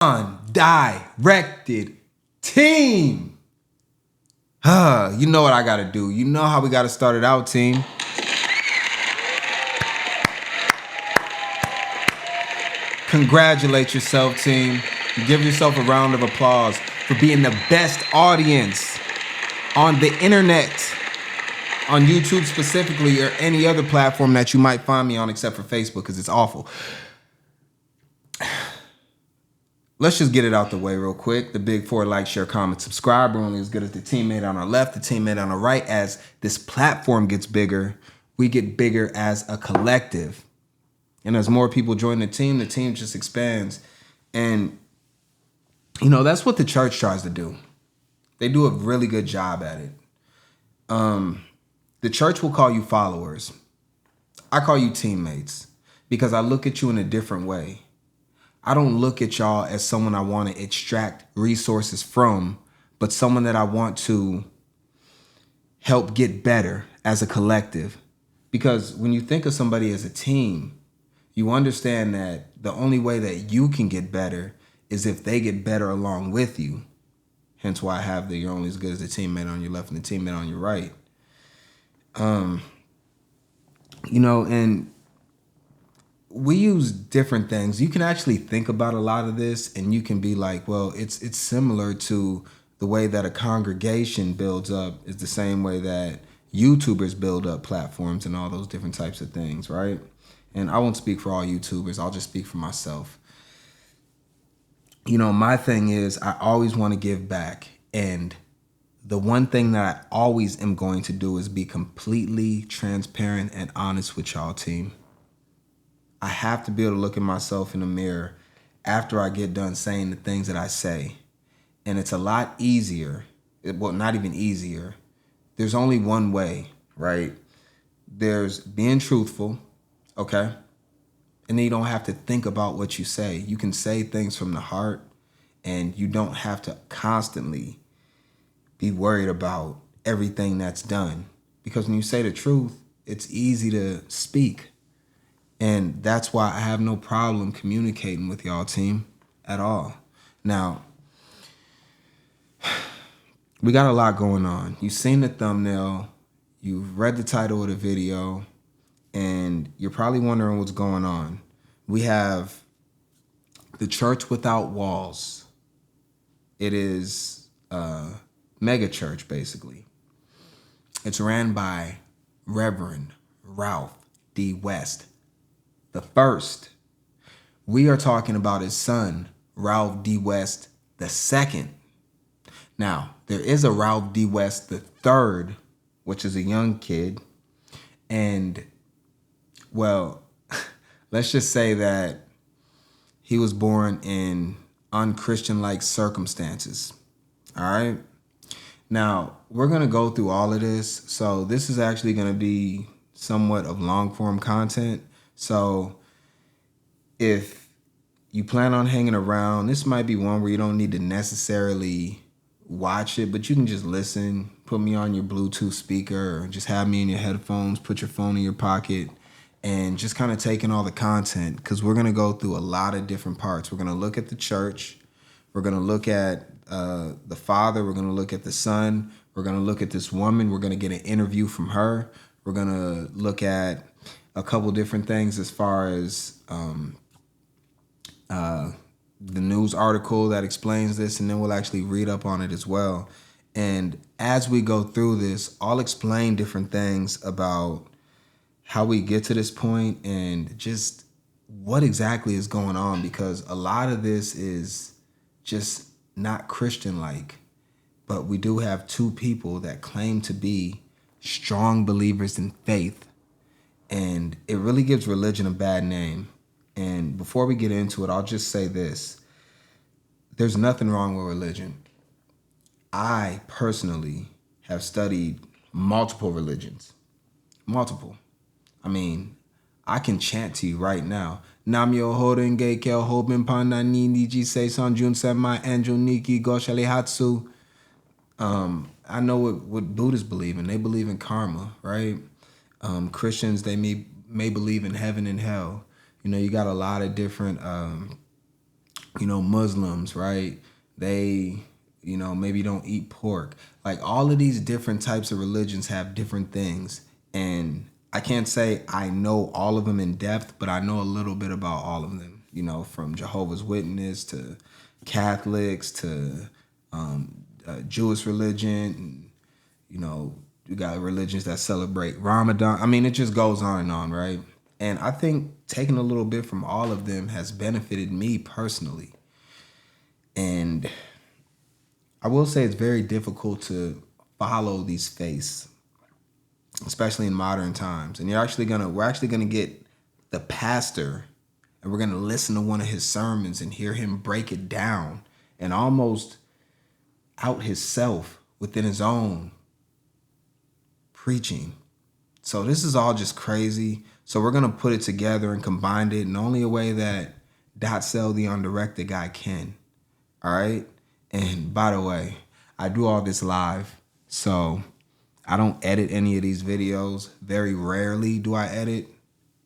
Undirected team. You know what I gotta do. You know how we gotta start it out, team. Congratulate yourself, team. Give yourself a round of applause for being the best audience on the internet, on YouTube specifically, or any other platform that you might find me on except for Facebook, because it's awful. Let's just get it out the way real quick. The big 4: like, share, comment, subscribe. We're only as good as the teammate on our left, the teammate on the right. As this platform gets bigger, we get bigger as a collective. And as more people join the team just expands. And, you know, that's what the church tries to do. They do a really good job at it. The church will call you followers. I call you teammates because I look at you in a different way. I don't look at y'all as someone I want to extract resources from, but someone that I want to help get better as a collective. Because when you think of somebody as a team, you understand that the only way that you can get better is if they get better along with you. Hence why I have you're only as good as the teammate on your left and the teammate on your right. You know, and we use different things. You can actually think about a lot of this and you can be like, well, it's similar to the way that a congregation builds up is the same way that YouTubers build up platforms and all those different types of things, right? And I won't speak for all YouTubers. I'll just speak for myself. You know, my thing is I always want to give back. And the one thing that I always am going to do is be completely transparent and honest with y'all, team. I have to be able to look at myself in the mirror after I get done saying the things that I say. And it's a lot easier. Well, not even easier. There's only one way, right? There's being truthful, okay? And then you don't have to think about what you say. You can say things from the heart and you don't have to constantly be worried about everything that's done. Because when you say the truth, it's easy to speak. And that's why I have no problem communicating with y'all, team, at all. Now, we got a lot going on. You've seen the thumbnail, you've read the title of the video, and you're probably wondering what's going on. We have the Church Without Walls. It is a mega church, basically. It's ran by Reverend Ralph D. West the first. We are talking about his son, Ralph D. West the second. Now, there is a Ralph D. West the third, which is a young kid. And, well, let's just say that he was born in unchristian-like circumstances. All right? Now, we're going to go through all of this. So this is actually going to be somewhat of long-form content. So if you plan on hanging around, this might be one where you don't need to necessarily watch it, but you can just listen, put me on your Bluetooth speaker, or just have me in your headphones, put your phone in your pocket, and just kind of take in all the content, because we're going to go through a lot of different parts. We're going to look at the church. We're going to look at the father. We're going to look at the son. We're going to look at this woman. We're going to get an interview from her. We're going to look at a couple different things as far as the news article that explains this, and then we'll actually read up on it as well. And as we go through this, I'll explain different things about how we get to this point and just what exactly is going on, because a lot of this is just not Christian-like. But we do have two people that claim to be strong believers in faith. And it really gives religion a bad name. And before we get into it, I'll just say this. There's nothing wrong with religion. I personally have studied multiple religions. Multiple. I mean, I can chant to you right now. Nam yo hoden ge kel hoben panda ni ji se son jun sema angel niki goshale hatsu. I know what Buddhists believe in. They believe in karma, right? Christians, they may believe in heaven and hell. You know, you got a lot of different Muslims, right? They, maybe don't eat pork. Like all of these different types of religions have different things. And I can't say I know all of them in depth, but I know a little bit about all of them, from Jehovah's Witness to Catholics to Jewish religion. And, you got religions that celebrate Ramadan. I mean, it just goes on and on, right? And I think taking a little bit from all of them has benefited me personally. And I will say it's very difficult to follow these faiths, especially in modern times. And we're actually gonna get the pastor, and we're gonna listen to one of his sermons and hear him break it down and almost out himself within his own preaching. So this is all just crazy. So we're gonna put it together and combine it in only a way that Dotsale, the undirected guy, can. All right. And by the way, I do all this live, so I don't edit any of these videos. Very rarely do I edit.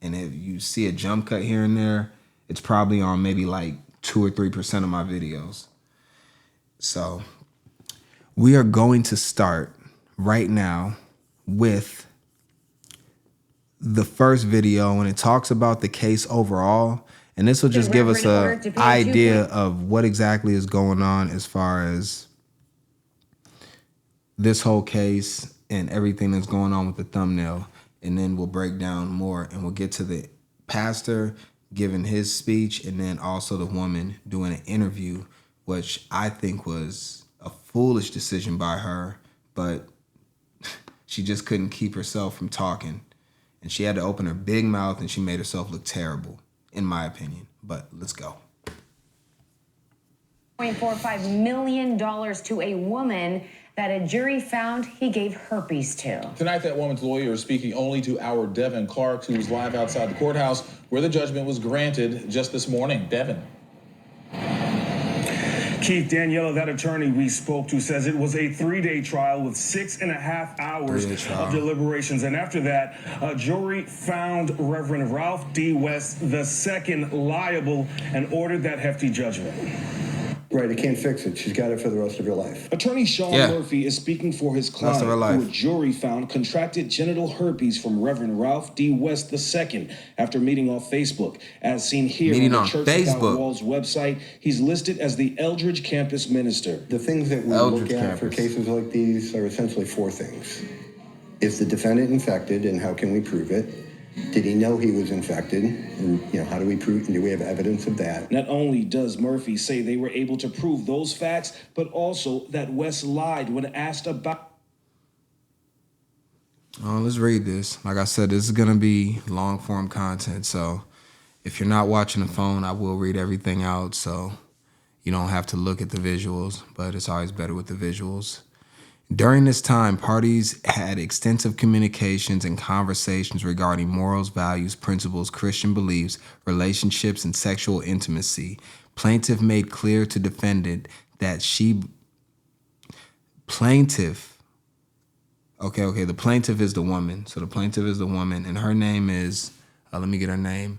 And if you see a jump cut here and there, it's probably on maybe like 2 or 3% of my videos. So we are going to start right now with the first video, and it talks about the case overall. And this will just give us an idea of what exactly is going on as far as this whole case and everything that's going on with the thumbnail. And then we'll break down more, and we'll get to the pastor giving his speech, and then also the woman doing an interview, which I think was a foolish decision by her, but she just couldn't keep herself from talking. And she had to open her big mouth, and she made herself look terrible, in my opinion. But let's go. $1.45 million to a woman that a jury found he gave herpes to. Tonight, that woman's lawyer is speaking only to our Devin Clark, who was live outside the courthouse where the judgment was granted just this morning. Devin. Keith, Daniela, that attorney we spoke to, says it was a 3-day trial with 6.5 hours of deliberations. And after that, a jury found Reverend Ralph D. West II liable and ordered that hefty judgment. Right, it can't fix it. She's got it for the rest of her life. Attorney Sean Murphy is speaking for his client, who a jury found contracted genital herpes from Reverend Ralph D. West II after meeting on Facebook. As seen here on the Church Without Walls website, he's listed as the Eldridge Campus Minister. The things that we look at for cases like these are essentially 4 things. Is the defendant infected, and how can we prove it? Did he know he was infected? And, how do we prove? Do we have evidence of that? Not only does Murphy say they were able to prove those facts, but also that West lied when asked about. Let's read this. Like I said, this is going to be long form content. So if you're not watching the phone, I will read everything out, so you don't have to look at the visuals, but it's always better with the visuals. During this time, parties had extensive communications and conversations regarding morals, values, principles, Christian beliefs, relationships, and sexual intimacy. Plaintiff made clear to defendant that the plaintiff is the woman. So the plaintiff is the woman, and her name is, let me get her name,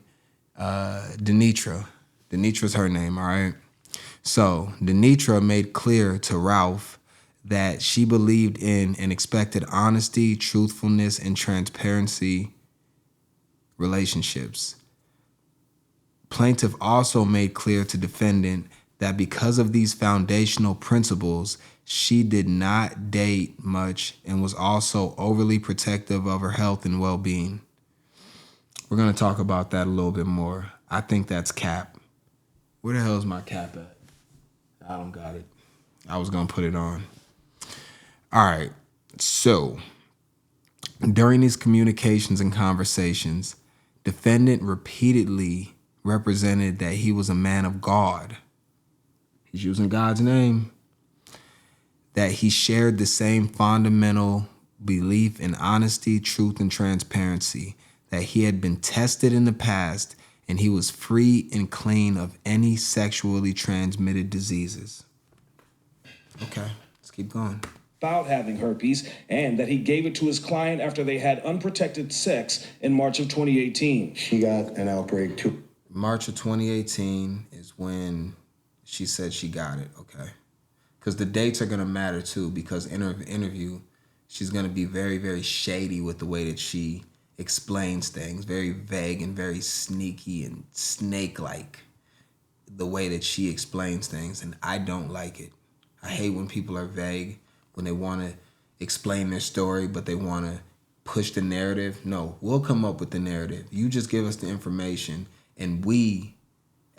Denitra. Denitra's her name, all right? So Denitra made clear to Ralph that she believed in and expected honesty, truthfulness, and transparency relationships. Plaintiff also made clear to defendant that because of these foundational principles, she did not date much and was also overly protective of her health and well-being. We're going to talk about that a little bit more. I think that's cap. Where the hell is my cap at? I don't got it. I was going to put it on. All right, so during these communications and conversations, defendant repeatedly represented that he was a man of God. He's using God's name. That he shared the same fundamental belief in honesty, truth, and transparency. That he had been tested in the past and he was free and clean of any sexually transmitted diseases. Okay, let's keep going. About having herpes, and that he gave it to his client after they had unprotected sex in March of 2018. She got an outbreak too. March of 2018 is when She said she got it, okay. Because the dates are going to matter too, because in her interview, she's going to be very, very shady with the way that she explains things, very vague and very sneaky and snake-like, the way that she explains things, and I don't like it. I hate when people are vague, when they want to explain their story, but they want to push the narrative. No, we'll come up with the narrative. You just give us the information, and we,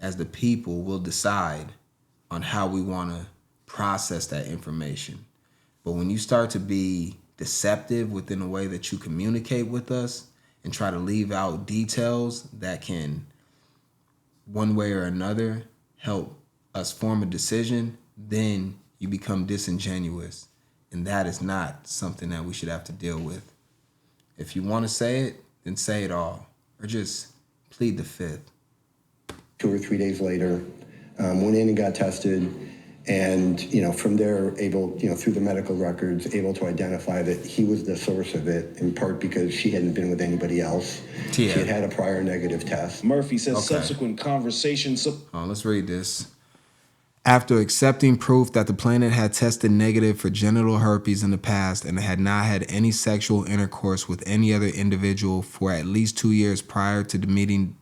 as the people, will decide on how we want to process that information. But when you start to be deceptive within the way that you communicate with us and try to leave out details that can, one way or another, help us form a decision, then you become disingenuous. And that is not something that we should have to deal with. If you want to say it, then say it all. Or just plead the fifth. 2 or 3 days later, went in and got tested. And, from there, able, through the medical records, able to identify that he was the source of it, in part because she hadn't been with anybody else. Yeah. She had had a prior negative test. Murphy says subsequent conversations... let's read this. After accepting proof that the plaintiff had tested negative for genital herpes in the past and had not had any sexual intercourse with any other individual for at least 2 years prior to meeting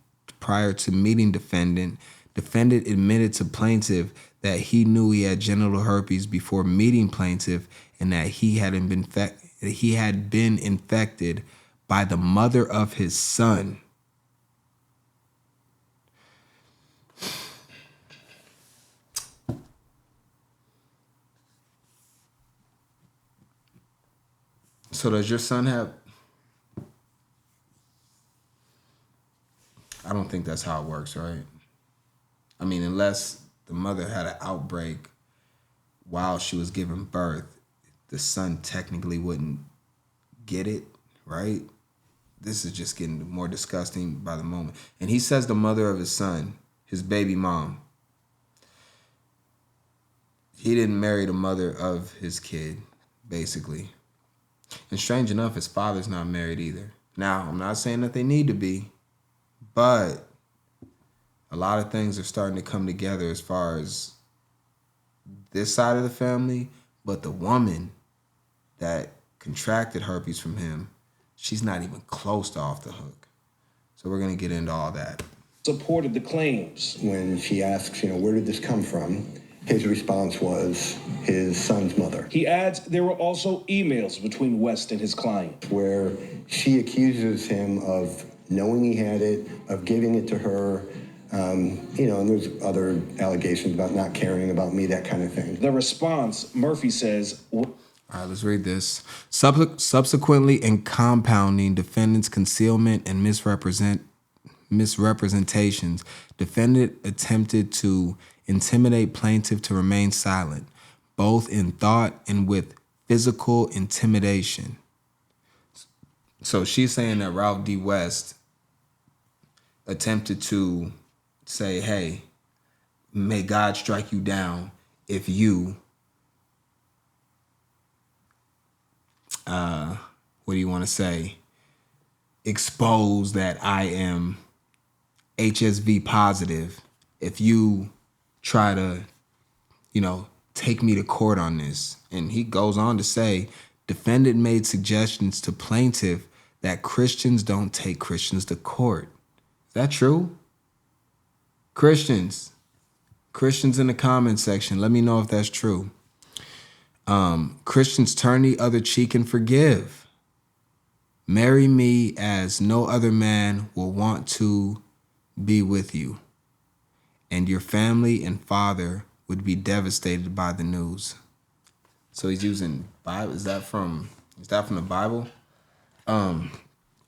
defendant admitted to plaintiff that he knew he had genital herpes before meeting plaintiff and that he had been infected by the mother of his son. So does your son have... I don't think that's how it works, right? I mean, unless the mother had an outbreak while she was giving birth, the son technically wouldn't get it, right? This is just getting more disgusting by the moment. And he says the mother of his son, his baby mom. He didn't marry the mother of his kid, basically. And strange enough, his father's not married either. Now, I'm not saying that they need to be, but a lot of things are starting to come together as far as this side of the family, but the woman that contracted herpes from him, she's not even close to off the hook. So we're going to get into all that. Supported the claims. When she asks, where did this come from? His response was his son's mother. He adds there were also emails between West and his client, where she accuses him of knowing he had it, of giving it to her, and there's other allegations about not caring about me, that kind of thing. The response, Murphy says... All right, let's read this. Subsequently, in compounding defendant's concealment and misrepresentations, defendant attempted to intimidate plaintiff to remain silent, both in thought and with physical intimidation. So she's saying that Ralph D. West attempted to say, hey, may God strike you down if you, what do you want to say, expose that I am HSV positive, if you try to, take me to court on this. And he goes on to say, defendant made suggestions to plaintiff that Christians don't take Christians to court. Is that true? Christians in the comment section, let me know if that's true. Christians turn the other cheek and forgive. Marry me as no other man will want to be with you. And your family and father would be devastated by the news. So he's using Bible. Is that from the Bible? And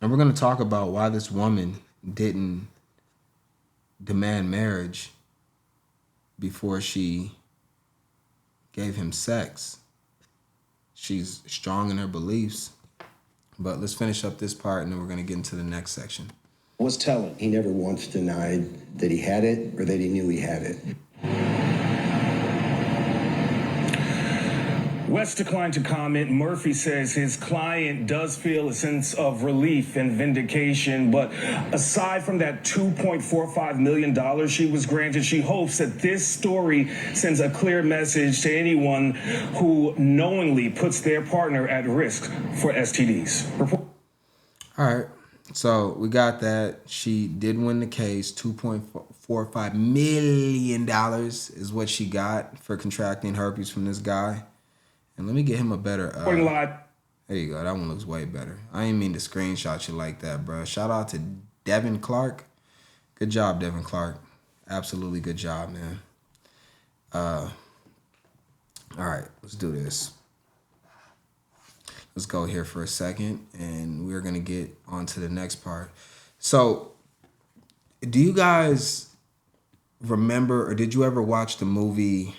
we're going to talk about why this woman didn't demand marriage before she gave him sex. She's strong in her beliefs. But let's finish up this part and then we're going to get into the next section. Was telling. He never once denied that he had it or that he knew he had it. West declined to comment. Murphy says his client does feel a sense of relief and vindication, but aside from that $2.45 million she was granted, she hopes that this story sends a clear message to anyone who knowingly puts their partner at risk for STDs. All right, so we got that. She did win the case. $2.45 million is what she got for contracting herpes from this guy. And let me get him a better... there you go. That one looks way better. I didn't mean to screenshot you like that, bro. Shout out to Devin Clark. Good job, Devin Clark. Absolutely good job, man. All right, let's do this. Let's go here for a second, and we're going to get on to the next part. So, do you guys remember, or did you ever watch the movie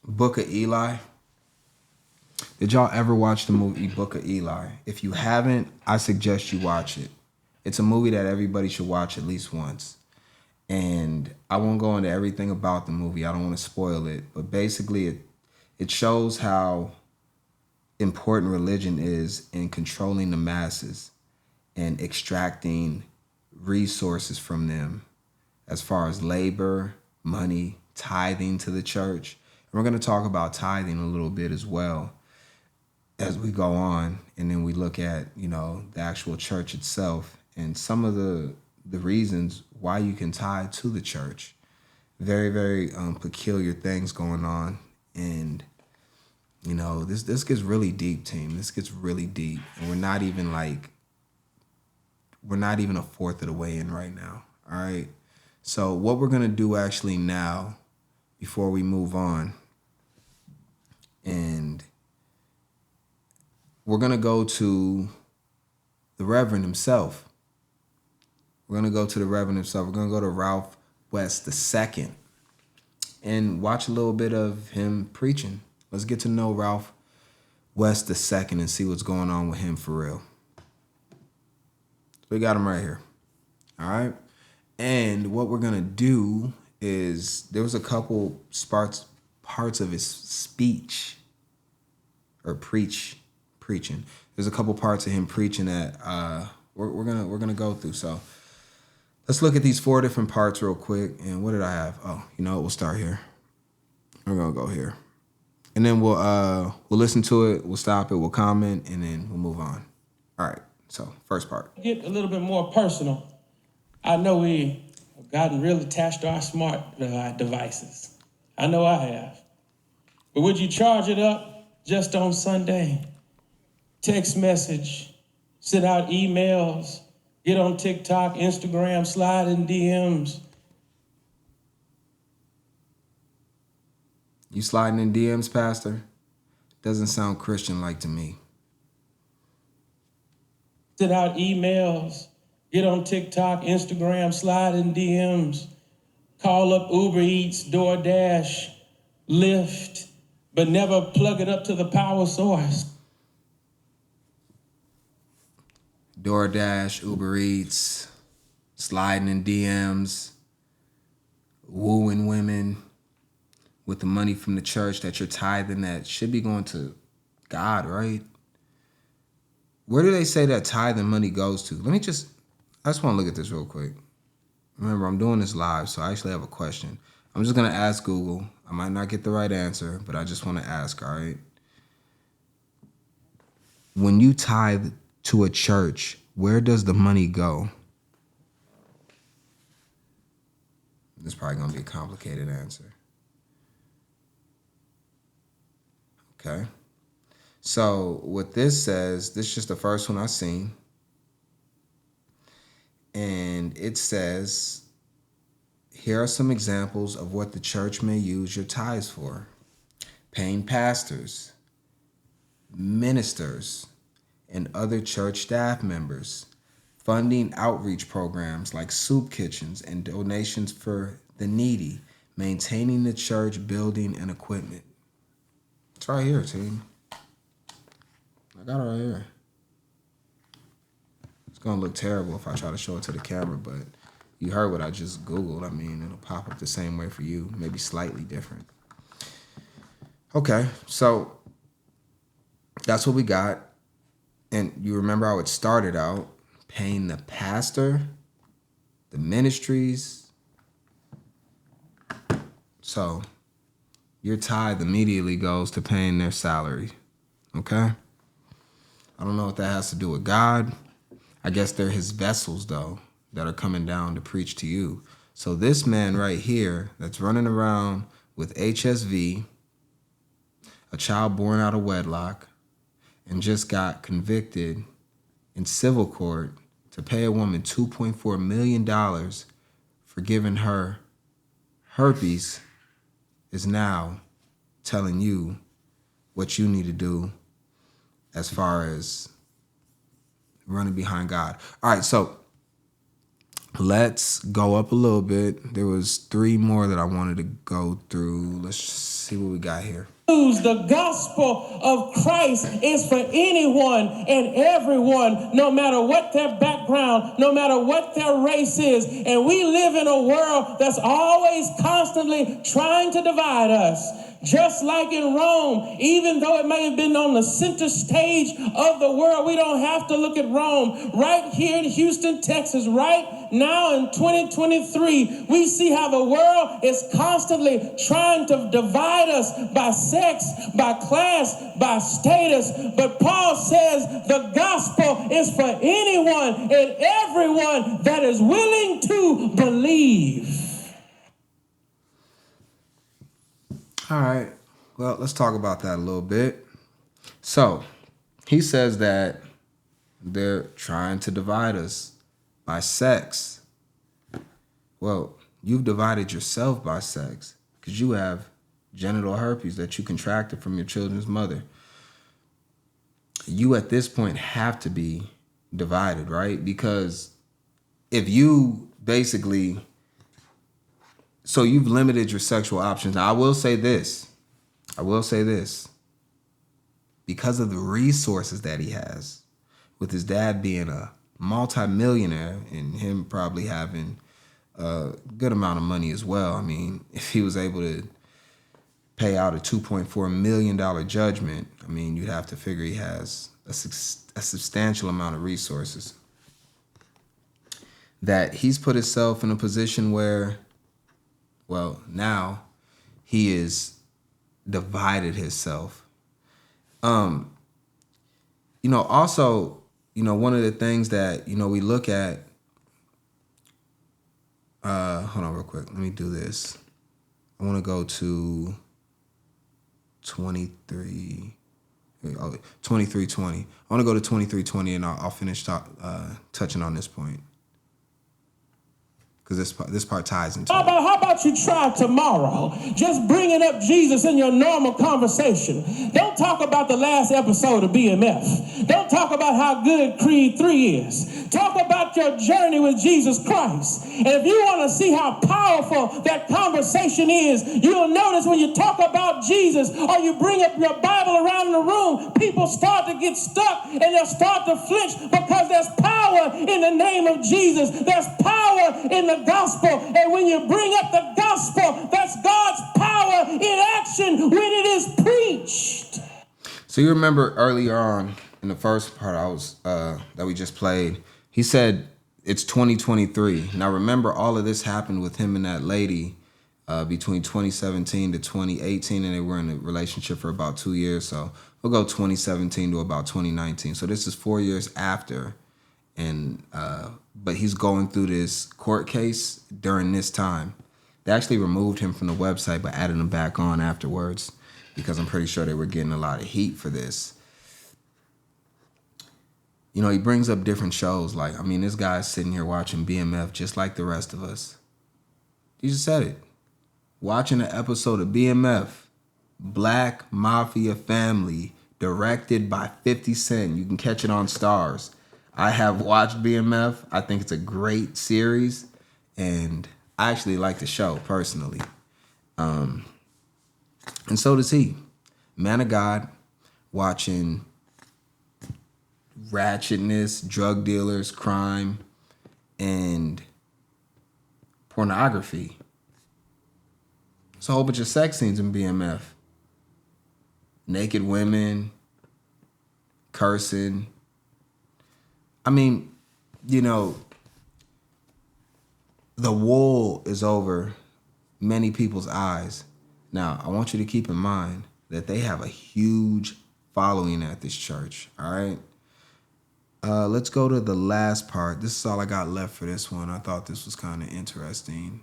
Book of Eli? Did y'all ever watch the movie Book of Eli? If you haven't, I suggest you watch it. It's a movie that everybody should watch at least once. And I won't go into everything about the movie. I don't want to spoil it. But basically, it shows how important religion is in controlling the masses and extracting resources from them as far as labor, money, tithing to the church. And we're going to talk about tithing a little bit as well as we go on, and then we look at, the actual church itself and some of the reasons why you can tithe to the church. Very, very peculiar things going on. And, this gets really deep, team. This gets really deep. And we're not even a fourth of the way in right now. All right. So what we're going to do actually now, before we move on, and we're going to go to the Reverend himself. We're going to go to the Reverend himself. We're going to go to Ralph West II and watch a little bit of him preaching. Let's get to know Ralph West II and see what's going on with him for real. We got him right here. All right. And what we're going to do is, there was a couple parts of his speech or preaching. There's a couple parts of him preaching that we're gonna go through. So let's look at these 4 different parts real quick. And what did I have? Oh, we'll start here. We're gonna go here, and then we'll listen to it. We'll stop it. We'll comment, and then we'll move on. All right. So first part. Get a little bit more personal. I know we have gotten real attached to our smart devices. I know I have. But would you charge it up just on Sunday? Text message, send out emails, get on TikTok, Instagram, slide in DMs. You sliding in DMs, Pastor? Doesn't sound Christian-like to me. Send out emails, get on TikTok, Instagram, slide in DMs, call up Uber Eats, DoorDash, Lyft, but never plug it up to the power source. DoorDash, Uber Eats, sliding in DMs, wooing women with the money from the church that you're tithing that should be going to God, right? Where do they say that tithing money goes to? I just want to look at this real quick. Remember, I'm doing this live, so I actually have a question. I'm just going to ask Google. I might not get the right answer, but I just want to ask, all right? When you tithe to a church, where does the money go? This is probably going to be a complicated answer. Okay. So what this says, this is just the first one I've seen. And it says, here are some examples of what the church may use your tithes for. Paying pastors, ministers, and other church staff members, funding outreach programs like soup kitchens and donations for the needy, maintaining the church building and equipment. It's right here, team. I got it right here. It's going to look terrible if I try to show it to the camera, but you heard what I just Googled. I mean, it'll pop up the same way for you, maybe slightly different. Okay, so that's what we got. And you remember how it started out, paying the pastor, the ministries. So your tithe immediately goes to paying their salary, okay? I don't know what that has to do with God. I guess they're his vessels, though, that are coming down to preach to you. So this man right here that's running around with HSV, a child born out of wedlock, and just got convicted in civil court to pay a woman $2.4 million for giving her herpes, is now telling you what you need to do as far as running behind God. All right, so let's go up a little bit. There was 3 more that I wanted to go through. Let's see what we got here. The gospel of Christ is for anyone and everyone, no matter what their background, no matter what their race is. And we live in a world that's always constantly trying to divide us. Just like in Rome, even though it may have been on the center stage of the world, we don't have to look at Rome. Right here in Houston, Texas, right now in 2023, we see how the world is constantly trying to divide us by sex, by class, by status. But Paul says the gospel is for anyone and everyone that is willing to believe. All right, well, let's talk about that a little bit. So he says that they're trying to divide us by sex. Well, you've divided yourself by sex because you have genital herpes that you contracted from your children's mother. You at this point have to be divided, right? Because if you basically... So you've limited your sexual options. Now, I will say this. Because of the resources that he has, with his dad being a multimillionaire and him probably having a good amount of money as well. I mean, if he was able to pay out a $2.4 million judgment, I mean, you'd have to figure he has a substantial amount of resources. That he's put himself in a position where, well, now he is divided himself. Also, one of the things that, we look at, hold on real quick. Let me do this. I want to go to 2320. I want to go to 2320 and I'll finish touching on this point. Because this part ties into it. How about you try tomorrow? Just bringing up Jesus in your normal conversation. Don't talk about the last episode of BMF. Don't talk about how good Creed 3 is. Talk about your journey with Jesus Christ. And if you want to see how powerful that conversation is, you'll notice when you talk about Jesus or you bring up your Bible around the room, people start to get stuck and they'll start to flinch because there's power in the name of Jesus. There's power in the gospel. And when you bring up the gospel, that's God's power in action when it is preached. So you remember earlier on in the first part that we just played, he said it's 2023. Now remember, all of this happened with him and that lady between 2017 to 2018, and they were in a relationship for about 2 years. So we'll go 2017 to about 2019. So this is 4 years after. And but he's going through this court case during this time. They actually removed him from the website but added him back on afterwards because I'm pretty sure they were getting a lot of heat for this. He brings up different shows. This guy's sitting here watching BMF just like the rest of us. He just said it. Watching an episode of BMF, Black Mafia Family, directed by 50 Cent. You can catch it on Stars. I have watched BMF. I think it's a great series, and I actually like the show personally. And so does he. Man of God, watching ratchetness, drug dealers, crime, and pornography. It's a whole bunch of sex scenes in BMF. naked women, cursing. I mean, you know, the wool is over many people's eyes. Now, I want you to keep in mind that they have a huge following at this church, all right? Let's go to the last part. This is all I got left for this one. I thought this was kind of interesting.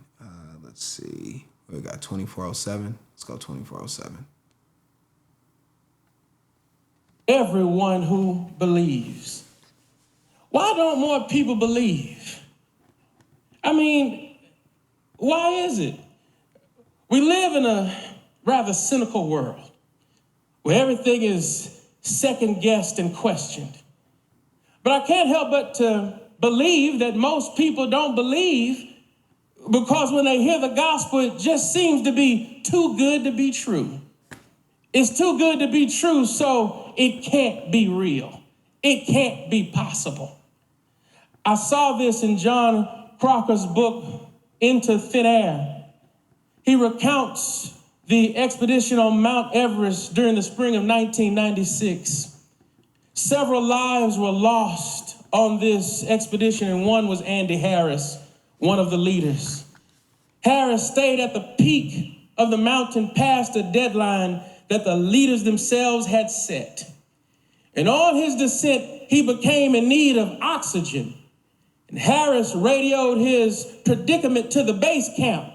Let's see. We got 2407. Let's go 2407. Everyone who believes. Why don't more people believe? I mean, why is it? We live in a rather cynical world where everything is second-guessed and questioned. But I can't help but to believe that most people don't believe because when they hear the gospel, it just seems to be too good to be true. It's too good to be true, so it can't be real. It can't be possible. I saw this in John Crocker's book, Into Thin Air. He recounts the expedition on Mount Everest during the spring of 1996. Several lives were lost on this expedition, and one was Andy Harris, one of the leaders. Harris stayed at the peak of the mountain past the deadline that the leaders themselves had set. And on his descent, he became in need of oxygen. And Harris radioed his predicament to the base camp,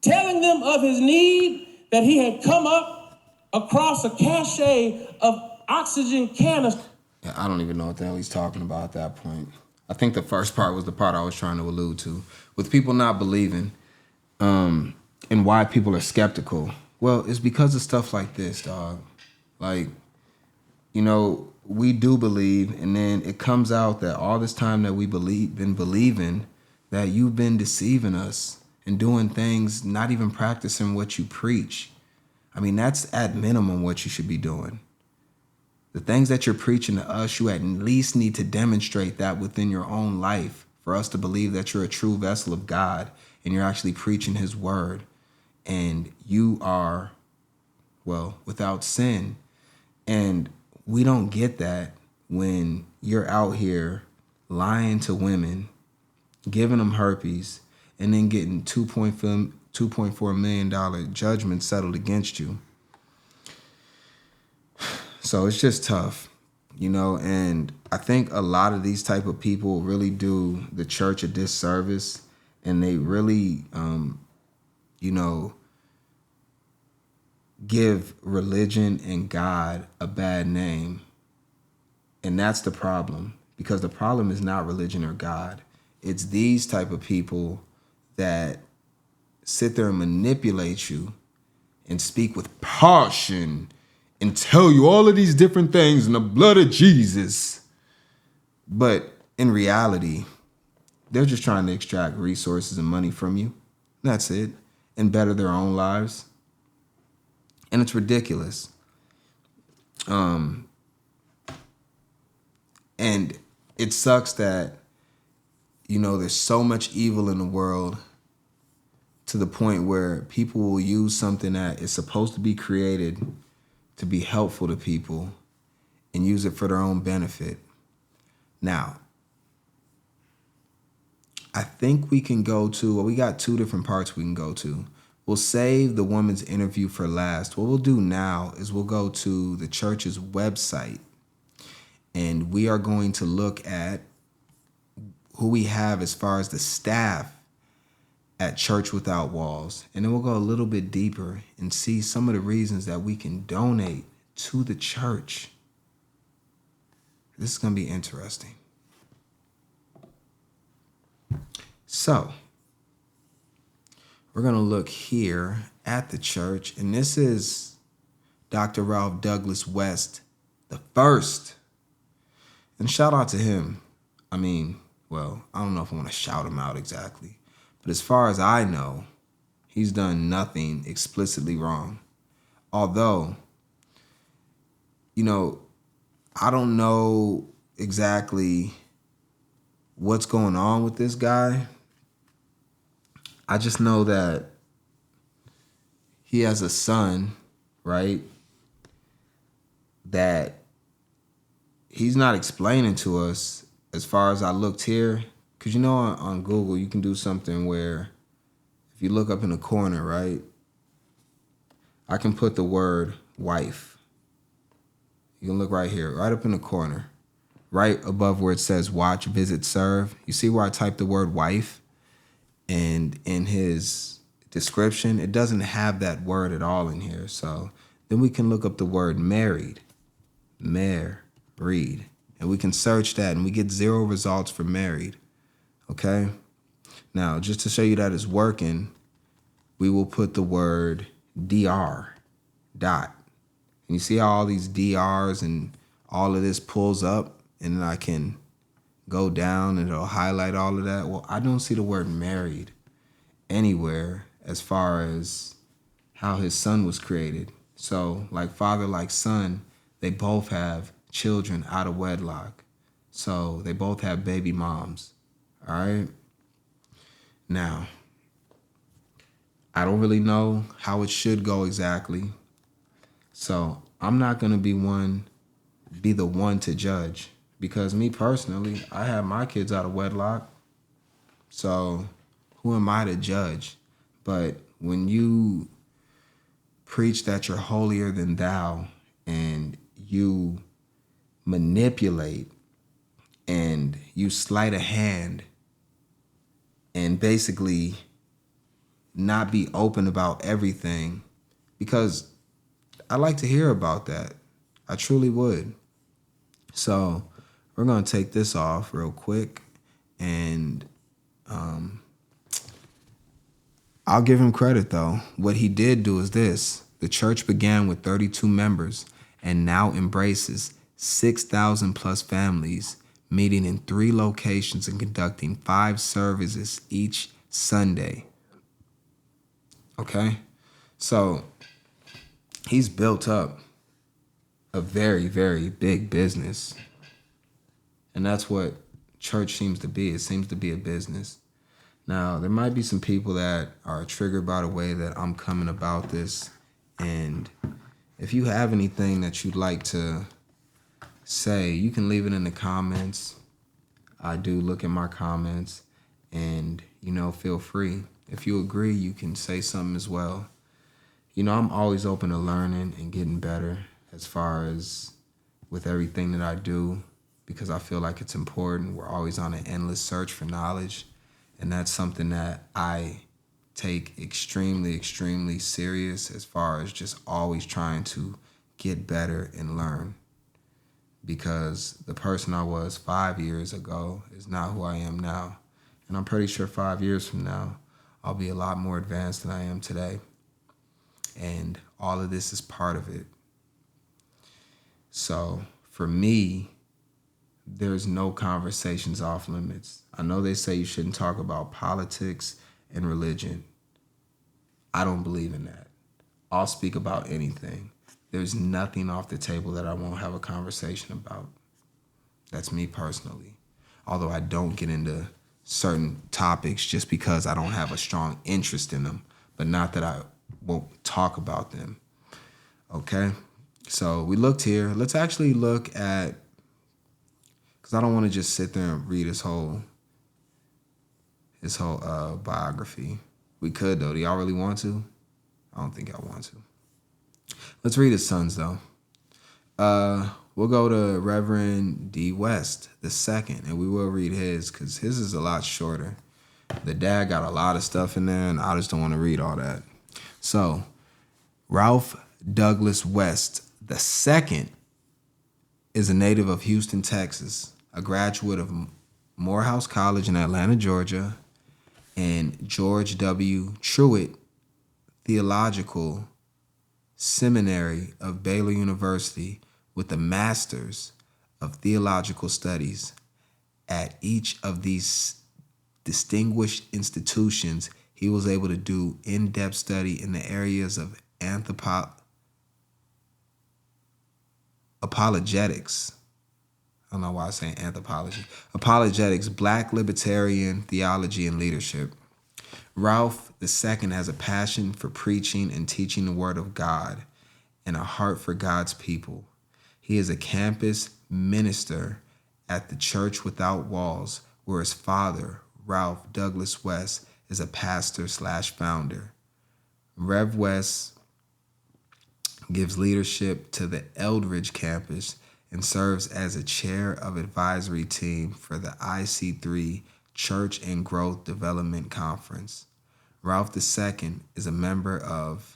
telling them of his need, that he had come up across a cache of oxygen canisters. Yeah, I don't even know what the hell he's talking about at that point. I think the first part was the part I was trying to allude to. With people not believing, and why people are skeptical. Well, it's because of stuff like this, dog. Like, you know, we do believe, and then it comes out that all this time that been believing, that you've been deceiving us and doing things, not even practicing what you preach. I mean, that's at minimum what you should be doing. The things that you're preaching to us, you at least need to demonstrate that within your own life for us to believe that you're a true vessel of God and you're actually preaching his word and you are, well, without sin. And we don't get that when you're out here lying to women, giving them herpes, and then getting $2.4 million judgment settled against you. So it's just tough, you know, and I think a lot of these type of people really do the church a disservice, and they really, you know, give religion and God a bad name. And that's the problem, because the problem is not religion or God. It's these type of people that sit there and manipulate you and speak with passion and tell you all of these different things in the blood of Jesus. But in reality, they're just trying to extract resources and money from you. That's it. And better their own lives. And it's ridiculous. And it sucks that, you know, there's so much evil in the world to the point where people will use something that is supposed to be created to be helpful to people and use it for their own benefit. Now, I think we can go to, well, we got two different parts we can go to. We'll save the woman's interview for last. What we'll do now is we'll go to the church's website and we are going to look at who we have as far as the staff at Church Without Walls. And then we'll go a little bit deeper and see some of the reasons that we can donate to the church. This is going to be interesting. So, we're going to look here at the church, and this is Dr. Ralph Douglas West the first. And shout out to him. I mean, well, I don't know if I want to shout him out exactly, but as far as I know, he's done nothing explicitly wrong. Although, you know, I don't know exactly what's going on with this guy. I just know that he has a son, right? that he's not explaining to us as far as I looked here. Because you know on Google, you can do something where if you look up in the corner, right, I can put the word wife. You can look right here, right up in the corner, right above where it says watch, visit, serve. You see where I typed the word wife? And in his description, it doesn't have that word at all in here. So then we can look up the word married, married, and we can search that and we get 0 results for married, okay? Now, just to show you that it's working, we will put the word DR, dot. And you see how all these DRs and all of this pulls up, and then I can go down and it'll highlight all of that. Well, I don't see the word married anywhere as far as how his son was created. So like father, like son, they both have children out of wedlock. So they both have baby moms, all right? Now, I don't really know how it should go exactly. So I'm not gonna be the one to judge, because me personally, I have my kids out of wedlock. So who am I to judge? But when you preach that you're holier than thou and you manipulate and you sleight of hand and basically not be open about everything, because I like to hear about that. I truly would. So we're going to take this off real quick, and I'll give him credit, though. What he did do is this. The church began with 32 members and now embraces 6,000 plus families, meeting in 3 locations and conducting 5 services each Sunday. Okay? So he's built up a very, very big business. And that's what church seems to be. It seems to be a business. Now, there might be some people that are triggered by the way that I'm coming about this. And if you have anything that you'd like to say, you can leave it in the comments. I do look at my comments, and, feel free. If you agree, you can say something as well. I'm always open to learning and getting better as far as with everything that I do, because I feel like it's important. We're always on an endless search for knowledge. And that's something that I take extremely, extremely serious, as far as just always trying to get better and learn. Because the person I was 5 years ago is not who I am now. And I'm pretty sure 5 years from now, I'll be a lot more advanced than I am today. And all of this is part of it. So for me, there's no conversations off limits. I know they say you shouldn't talk about politics and religion. I don't believe in that. I'll speak about anything. There's nothing off the table that I won't have a conversation about. That's me personally. Although I don't get into certain topics just because I don't have a strong interest in them, but not that I won't talk about them. Okay? So we looked here. Let's actually look at, because I don't want to just sit there and read his whole biography. We could, though. Do y'all really want to? I don't think I want to. Let's read his sons, though. We'll go to Reverend D. West II, and we will read his, because his is a lot shorter. The dad got a lot of stuff in there, and I just don't want to read all that. So, Ralph Douglas West II is a native of Houston, Texas, a graduate of Morehouse College in Atlanta, Georgia, and George W. Truett Theological Seminary of Baylor University, with a Master's of Theological Studies. At each of these distinguished institutions, he was able to do in-depth study in the areas of apologetics. I don't know why I'm saying anthropology. Apologetics, Black libertarian theology, and leadership. Ralph II has a passion for preaching and teaching the Word of God and a heart for God's people. He is a campus minister at the Church Without Walls, where his father, Ralph Douglas West, is a pastor/founder. Rev West gives leadership to the Eldridge campus and serves as a chair of advisory team for the IC3 Church and Growth Development Conference. Ralph II is a member of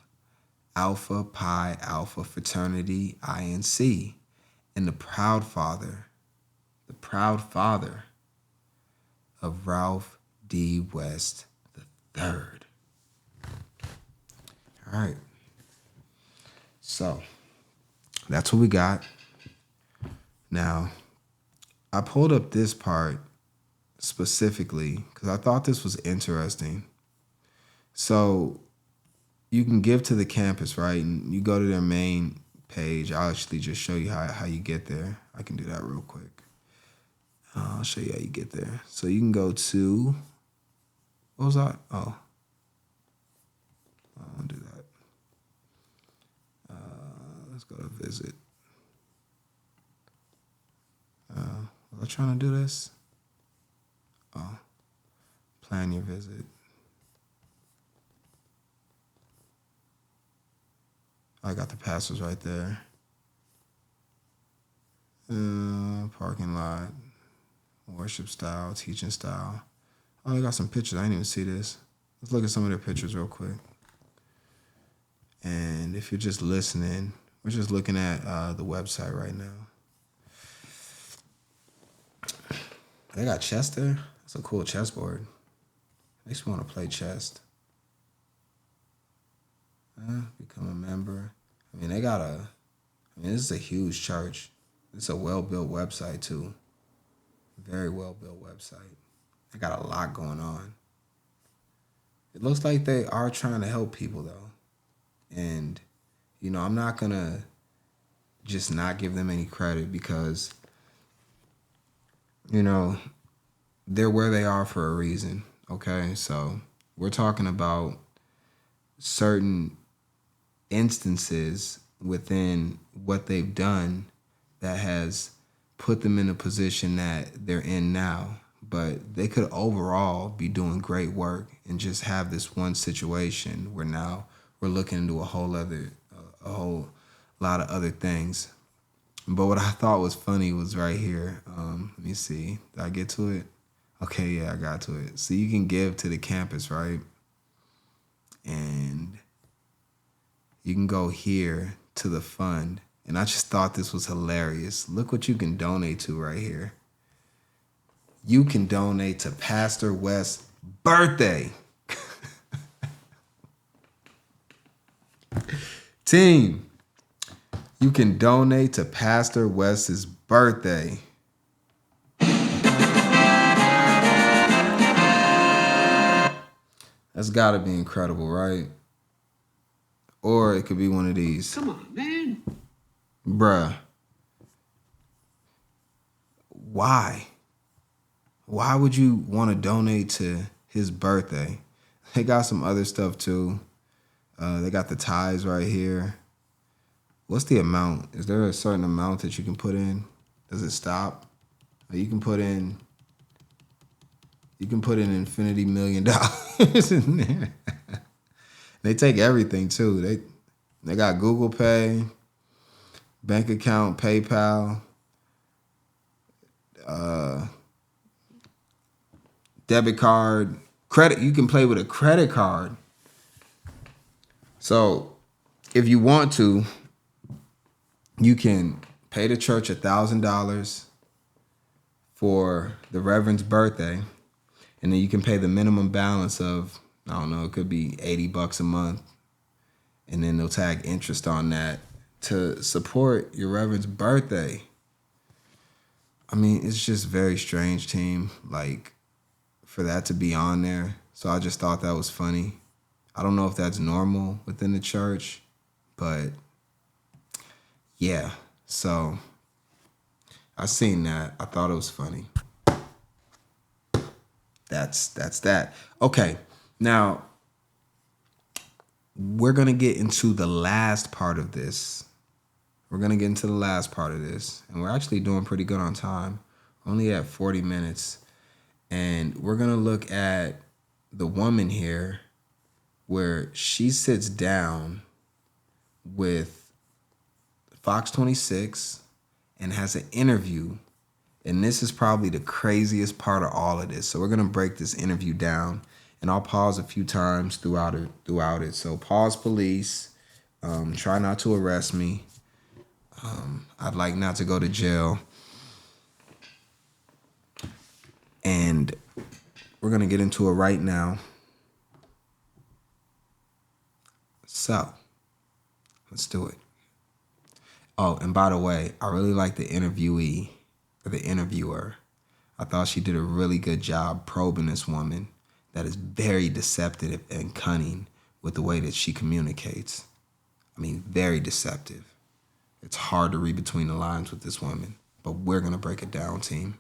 Alpha Pi Alpha Fraternity INC and the proud father of Ralph D. West III. All right. So that's what we got. Now, I pulled up this part specifically because I thought this was interesting. So you can give to the campus, right? And you go to their main page. I'll actually just show you how you get there. I can do that real quick. I'll show you how you get there. So you can go to, what was that? Oh, I'll do that. Let's go to visit. Was I trying to do this? Oh, plan your visit. I got the passwords right there. Parking lot, worship style, teaching style. Oh, they got some pictures. I didn't even see this. Let's look at some of their pictures real quick. And if you're just listening, we're just looking at the website right now. They got chess there. That's a cool chessboard. Makes me want to play chess. Become a member. I mean, this is a huge church. It's a well-built website, too. Very well-built website. They got a lot going on. It looks like they are trying to help people, though. And, I'm not going to just not give them any credit because, they're where they are for a reason, okay? So we're talking about certain instances within what they've done that has put them in a position that they're in now. But they could overall be doing great work and just have this one situation where now we're looking into a whole lot of other things. But what I thought was funny was right here. Let me see. Did I get to it? Okay, yeah, I got to it. So you can give to the campus, right? And you can go here to the fund. And I just thought this was hilarious. Look what you can donate to right here. You can donate to Pastor West's birthday. Team, you can donate to Pastor West's birthday. That's got to be incredible, right? Or it could be one of these. Come on, man. Bruh. Why? Why would you want to donate to his birthday? They got some other stuff too. They got the ties right here. What's the amount? Is there a certain amount that you can put in? Does it stop? You can put in $infinity million in there. They take everything too. They got Google Pay, bank account, PayPal, debit card, credit. You can play with a credit card. So if you want to, you can pay the church $1,000 for the Reverend's birthday, and then you can pay the minimum balance of, I don't know, it could be $80 a month, and then they'll tag interest on that to support your Reverend's birthday. I mean, it's just very strange, team, like, for that to be on there. So I just thought that was funny. I don't know if that's normal within the church, but yeah. So I seen that. I thought it was funny. That's that. Okay, now we're going to get into the last part of this, we're going to get into the last part of this. And we're actually doing pretty good on time. Only at 40 minutes. And we're going to look at the woman here where she sits down with Fox 26 and has an interview. And this is probably the craziest part of all of this. So we're going to break this interview down. And I'll pause a few times throughout it. So pause, police. Try not to arrest me. I'd like not to go to jail. And we're going to get into it right now. So, let's do it. Oh, and by the way, I really like the interviewee, or the interviewer. I thought she did a really good job probing this woman that is very deceptive and cunning with the way that she communicates. I mean, very deceptive. It's hard to read between the lines with this woman, but we're going to break it down, team.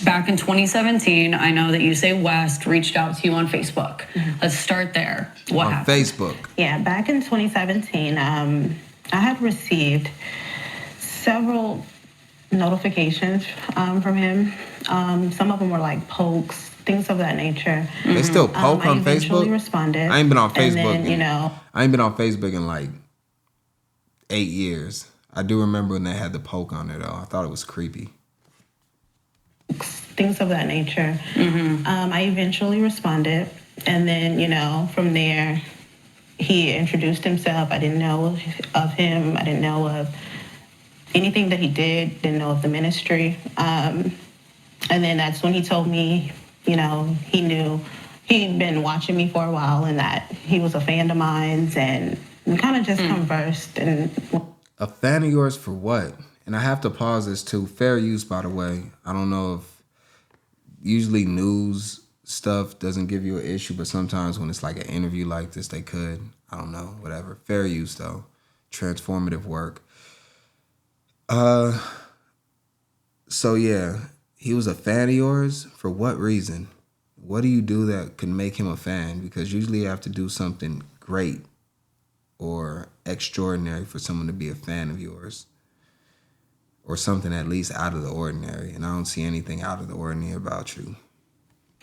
Back in 2017, I know that you say West reached out to you on Facebook. Let's start there. What happened? On Facebook. Yeah, back in 2017, I had received several notifications from him. Some of them were like pokes, things of that nature. They still poke on I eventually Facebook? Responded. I ain't been on Facebook. And then, I ain't been on Facebook in like 8 years. I do remember when they had the poke on there though. I thought it was creepy. Things of that nature. I eventually responded. And then, from there, he introduced himself. I didn't know of him. I didn't know of anything that he did. Didn't know of the ministry. And then that's when he told me, he knew he'd been watching me for a while and that he was a fan of mine, and we kind of just conversed. And a fan of yours for what? And I have to pause this too. Fair use, by the way. I don't know if usually news stuff doesn't give you an issue, but sometimes when it's like an interview like this, they could. I don't know, whatever. Fair use though. Transformative work. So yeah, he was a fan of yours for what reason? What do you do that could make him a fan? Because usually you have to do something great or extraordinary for someone to be a fan of yours. Or something at least out of the ordinary. And I don't see anything out of the ordinary about you.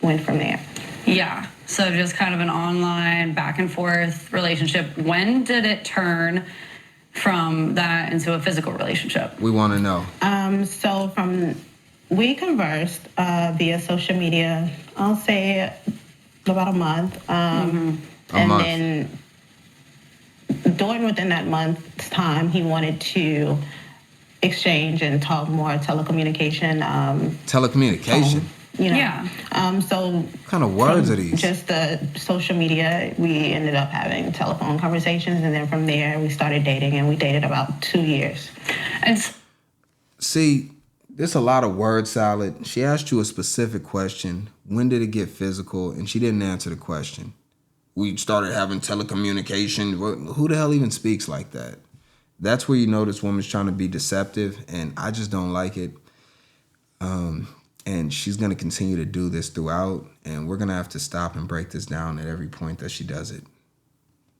Went from there. Yeah, so just kind of an online back and forth relationship. When did it turn from that into a physical relationship? We want to know. So we conversed via social media, I'll say about a month. And then within that month's time, he wanted to exchange and talk more telecommunication. Telecommunication? Yeah. So what kind of words are these? Just the social media, we ended up having telephone conversations, and then from there we started dating, and we dated about 2 years. And see, there's a lot of word salad. She asked you a specific question. When did it get physical? And she didn't answer the question. We started having telecommunication. Who the hell even speaks like that? That's where you know this woman's trying to be deceptive, and I just don't like it. And she's going to continue to do this throughout, and we're going to have to stop and break this down at every point that she does it.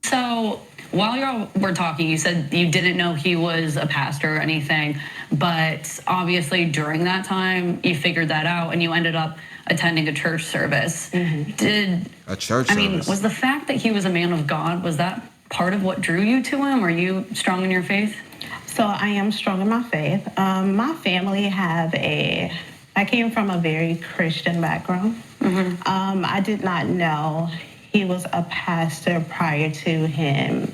so while y'all were talking, you said you didn't know he was a pastor or anything, but obviously during that time, you figured that out, and you ended up attending a church service. A church service? I mean, was the fact that he was a man of God, was that part of what drew you to him? Are you strong in your faith? So I am strong in my faith. My family I came from a very Christian background. I did not know he was a pastor prior to him,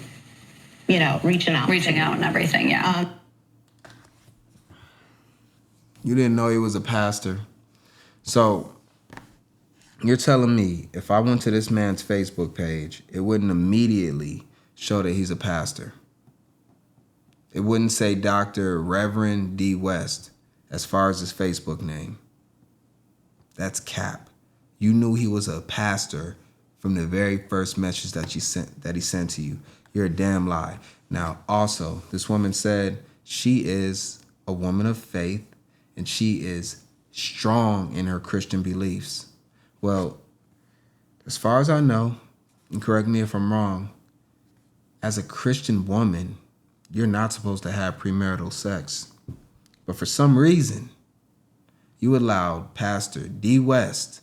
reaching out and everything, yeah. You didn't know he was a pastor. So you're telling me if I went to this man's Facebook page, it wouldn't immediately show that he's a pastor. It wouldn't say Dr. Reverend D. West as far as his Facebook name. That's cap. You knew he was a pastor from the very first message that he sent to you. You're a damn lie. Now, also, this woman said she is a woman of faith and she is strong in her Christian beliefs. Well, as far as I know, and correct me if I'm wrong, as a Christian woman, you're not supposed to have premarital sex. But for some reason, you allowed Pastor D. West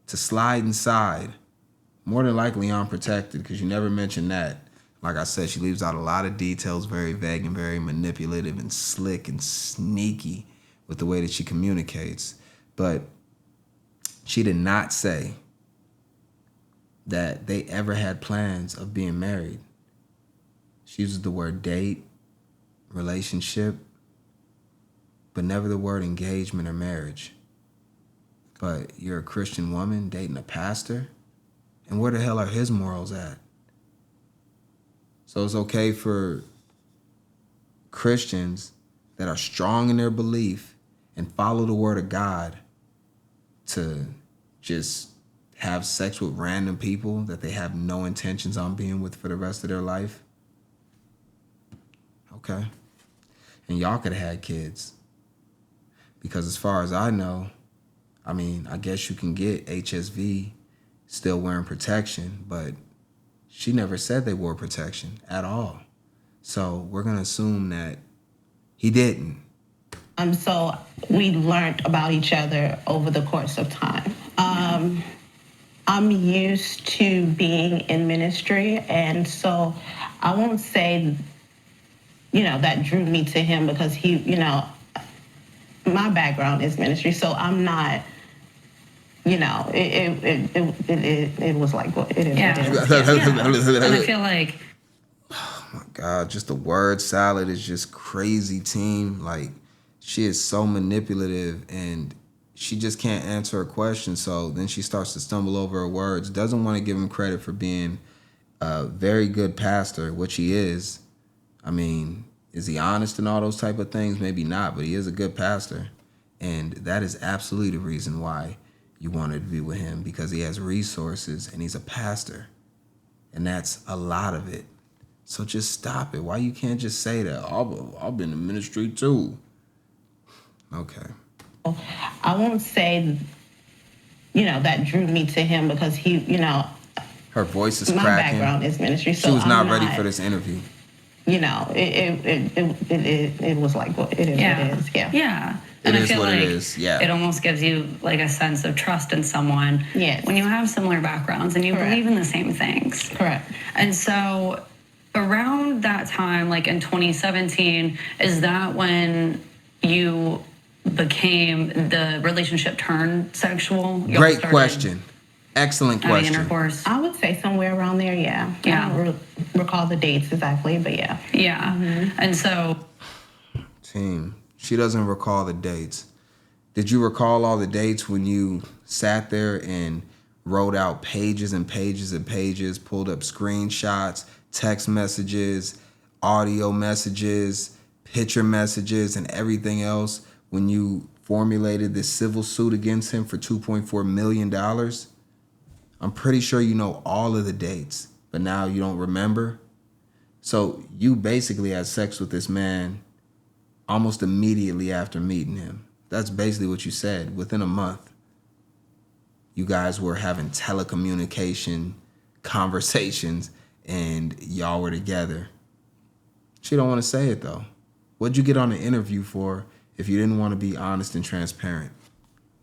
to slide inside, more than likely unprotected, because you never mentioned that. Like I said, she leaves out a lot of details, very vague and very manipulative and slick and sneaky with the way that she communicates. But she did not say that they ever had plans of being married. She uses the word date, relationship, but never the word engagement or marriage. But you're a Christian woman dating a pastor? And where the hell are his morals at? So it's okay for Christians that are strong in their belief and follow the word of God to just have sex with random people that they have no intentions on being with for the rest of their life? Okay. And y'all could have had kids. Because as far as I know, I mean, I guess you can get HSV still wearing protection, but she never said they wore protection at all. So we're going to assume that he didn't. So we learned about each other over the course of time. I'm used to being in ministry, and so I won't say, that drew me to him because he, my background is ministry, so I'm not, it was like what it is. Yeah. It is. And I feel like, oh my God, just the word salad is just crazy, team. Like, she is so manipulative and she just can't answer a question. So then she starts to stumble over her words, doesn't want to give him credit for being a very good pastor, which he is. I mean, is he honest in all those type of things? Maybe not, but he is a good pastor. And that is absolutely the reason why you wanted to be with him, because he has resources and he's a pastor. And that's a lot of it. So just stop it. Why you can't just say that? I've been in ministry too. Okay. I won't say, that drew me to him because he, her voice is my cracking. background is ministry. So she was not ready for this interview. It was like what it is. yeah. It is. Yeah. Yeah. It And I is feel what like it is. Yeah. it almost gives you like a sense of trust in someone. Yes. When you have similar backgrounds and you Correct. believe in the same things. Correct. And so around that time, like in 2017, is that when you became, the relationship turned sexual? Great question. Excellent question. Intercourse? I would say somewhere around there, yeah. Yeah. I don't recall the dates exactly, but yeah. Yeah. Mm-hmm. And so... Team, she doesn't recall the dates. Did you recall all the dates when you sat there and wrote out pages and pages and pages, pulled up screenshots, text messages, audio messages, picture messages, and everything else when you formulated this civil suit against him for $2.4 million? I'm pretty sure you know all of the dates, but now you don't remember. So you basically had sex with this man almost immediately after meeting him. That's basically what you said. Within a month, you guys were having telecommunication conversations and y'all were together. She don't want to say it though. What'd you get on the interview for if you didn't want to be honest and transparent?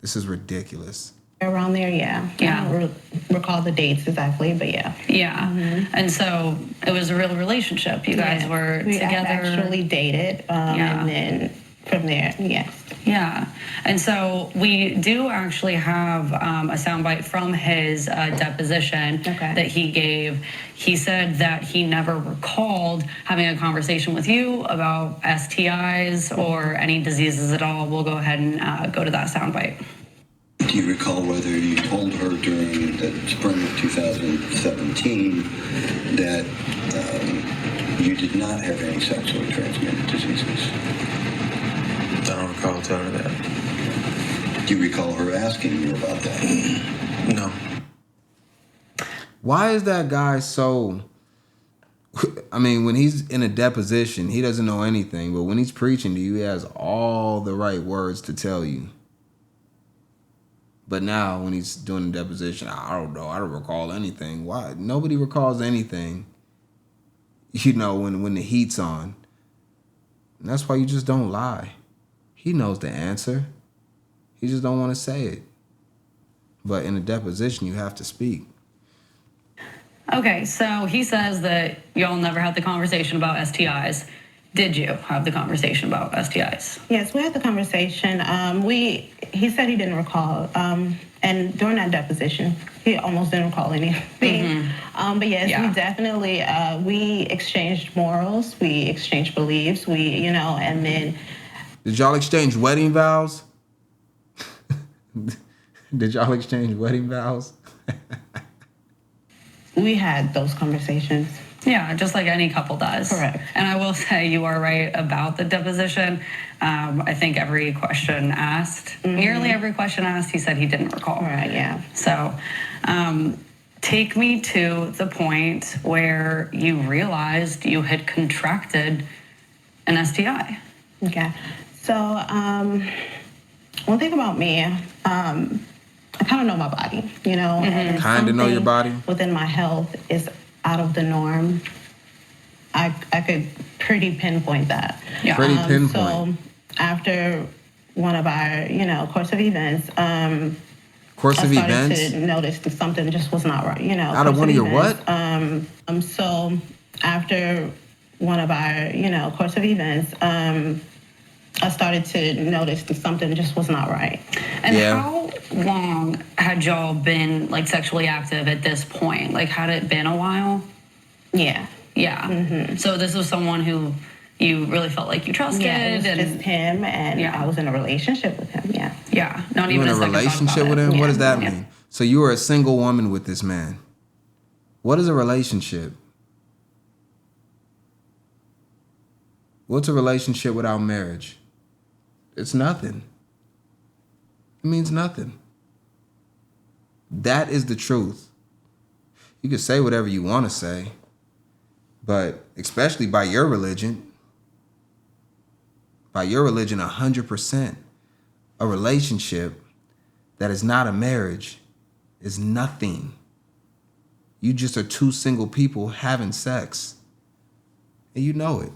This is ridiculous. Around there, yeah. Yeah. I don't recall the dates exactly, but yeah. Yeah. Mm-hmm. And so it was a real relationship. You guys were together. We actually dated, and then from there, yes. Yeah. And so we do actually have a soundbite from his deposition that he gave. He said that he never recalled having a conversation with you about STIs or any diseases at all. We'll go ahead and go to that soundbite. Do you recall whether you told her during the spring of 2017 that you did not have any sexually transmitted diseases? I don't recall telling her that. Do you recall her asking you about that? No. Why is that guy so... I mean, when he's in a deposition, he doesn't know anything, but when he's preaching to you, he has all the right words to tell you. But now when he's doing the deposition, I don't know, I don't recall anything. Why? Nobody recalls anything, when the heat's on. And that's why you just don't lie. He knows the answer. He just don't want to say it. But in a deposition, you have to speak. Okay, so he says that y'all never had the conversation about STIs. Did you have the conversation about STIs? Yes, we had the conversation. He said he didn't recall. And during that deposition, he almost didn't recall anything. But yes, we definitely, we exchanged morals, we exchanged beliefs, and then. Did y'all exchange wedding vows? Did y'all exchange wedding vows? We had those conversations. Yeah, just like any couple does. Correct. And I will say you are right about the deposition. I think every question asked, nearly every question asked, he said he didn't recall. Right, yeah. So take me to the point where you realized you had contracted an STI. Okay. So one thing about me, I kind of know my body, and kind of know your body within my health is out of the norm. I could pretty pinpoint that. Yeah. Pretty pinpoint. So after one of our, course of events, I started to notice that something just was not right. Out of one of your what? So after one of our, course of events, I started to notice that something just was not right. And how long had y'all been sexually active at this point? Had it been a while? Yeah. Yeah. So this was someone who you really felt like you trusted. Yeah, it was just him, and I was in a relationship with him. Yeah. Yeah. Not you even in a relationship with him? Yeah. What does that mean? So you were a single woman with this man. What is a relationship? What's a relationship without marriage? It's nothing. It means nothing. That is the truth. You can say whatever you want to say, but especially by your religion, 100%, a relationship that is not a marriage is nothing. You just are two single people having sex. And you know it.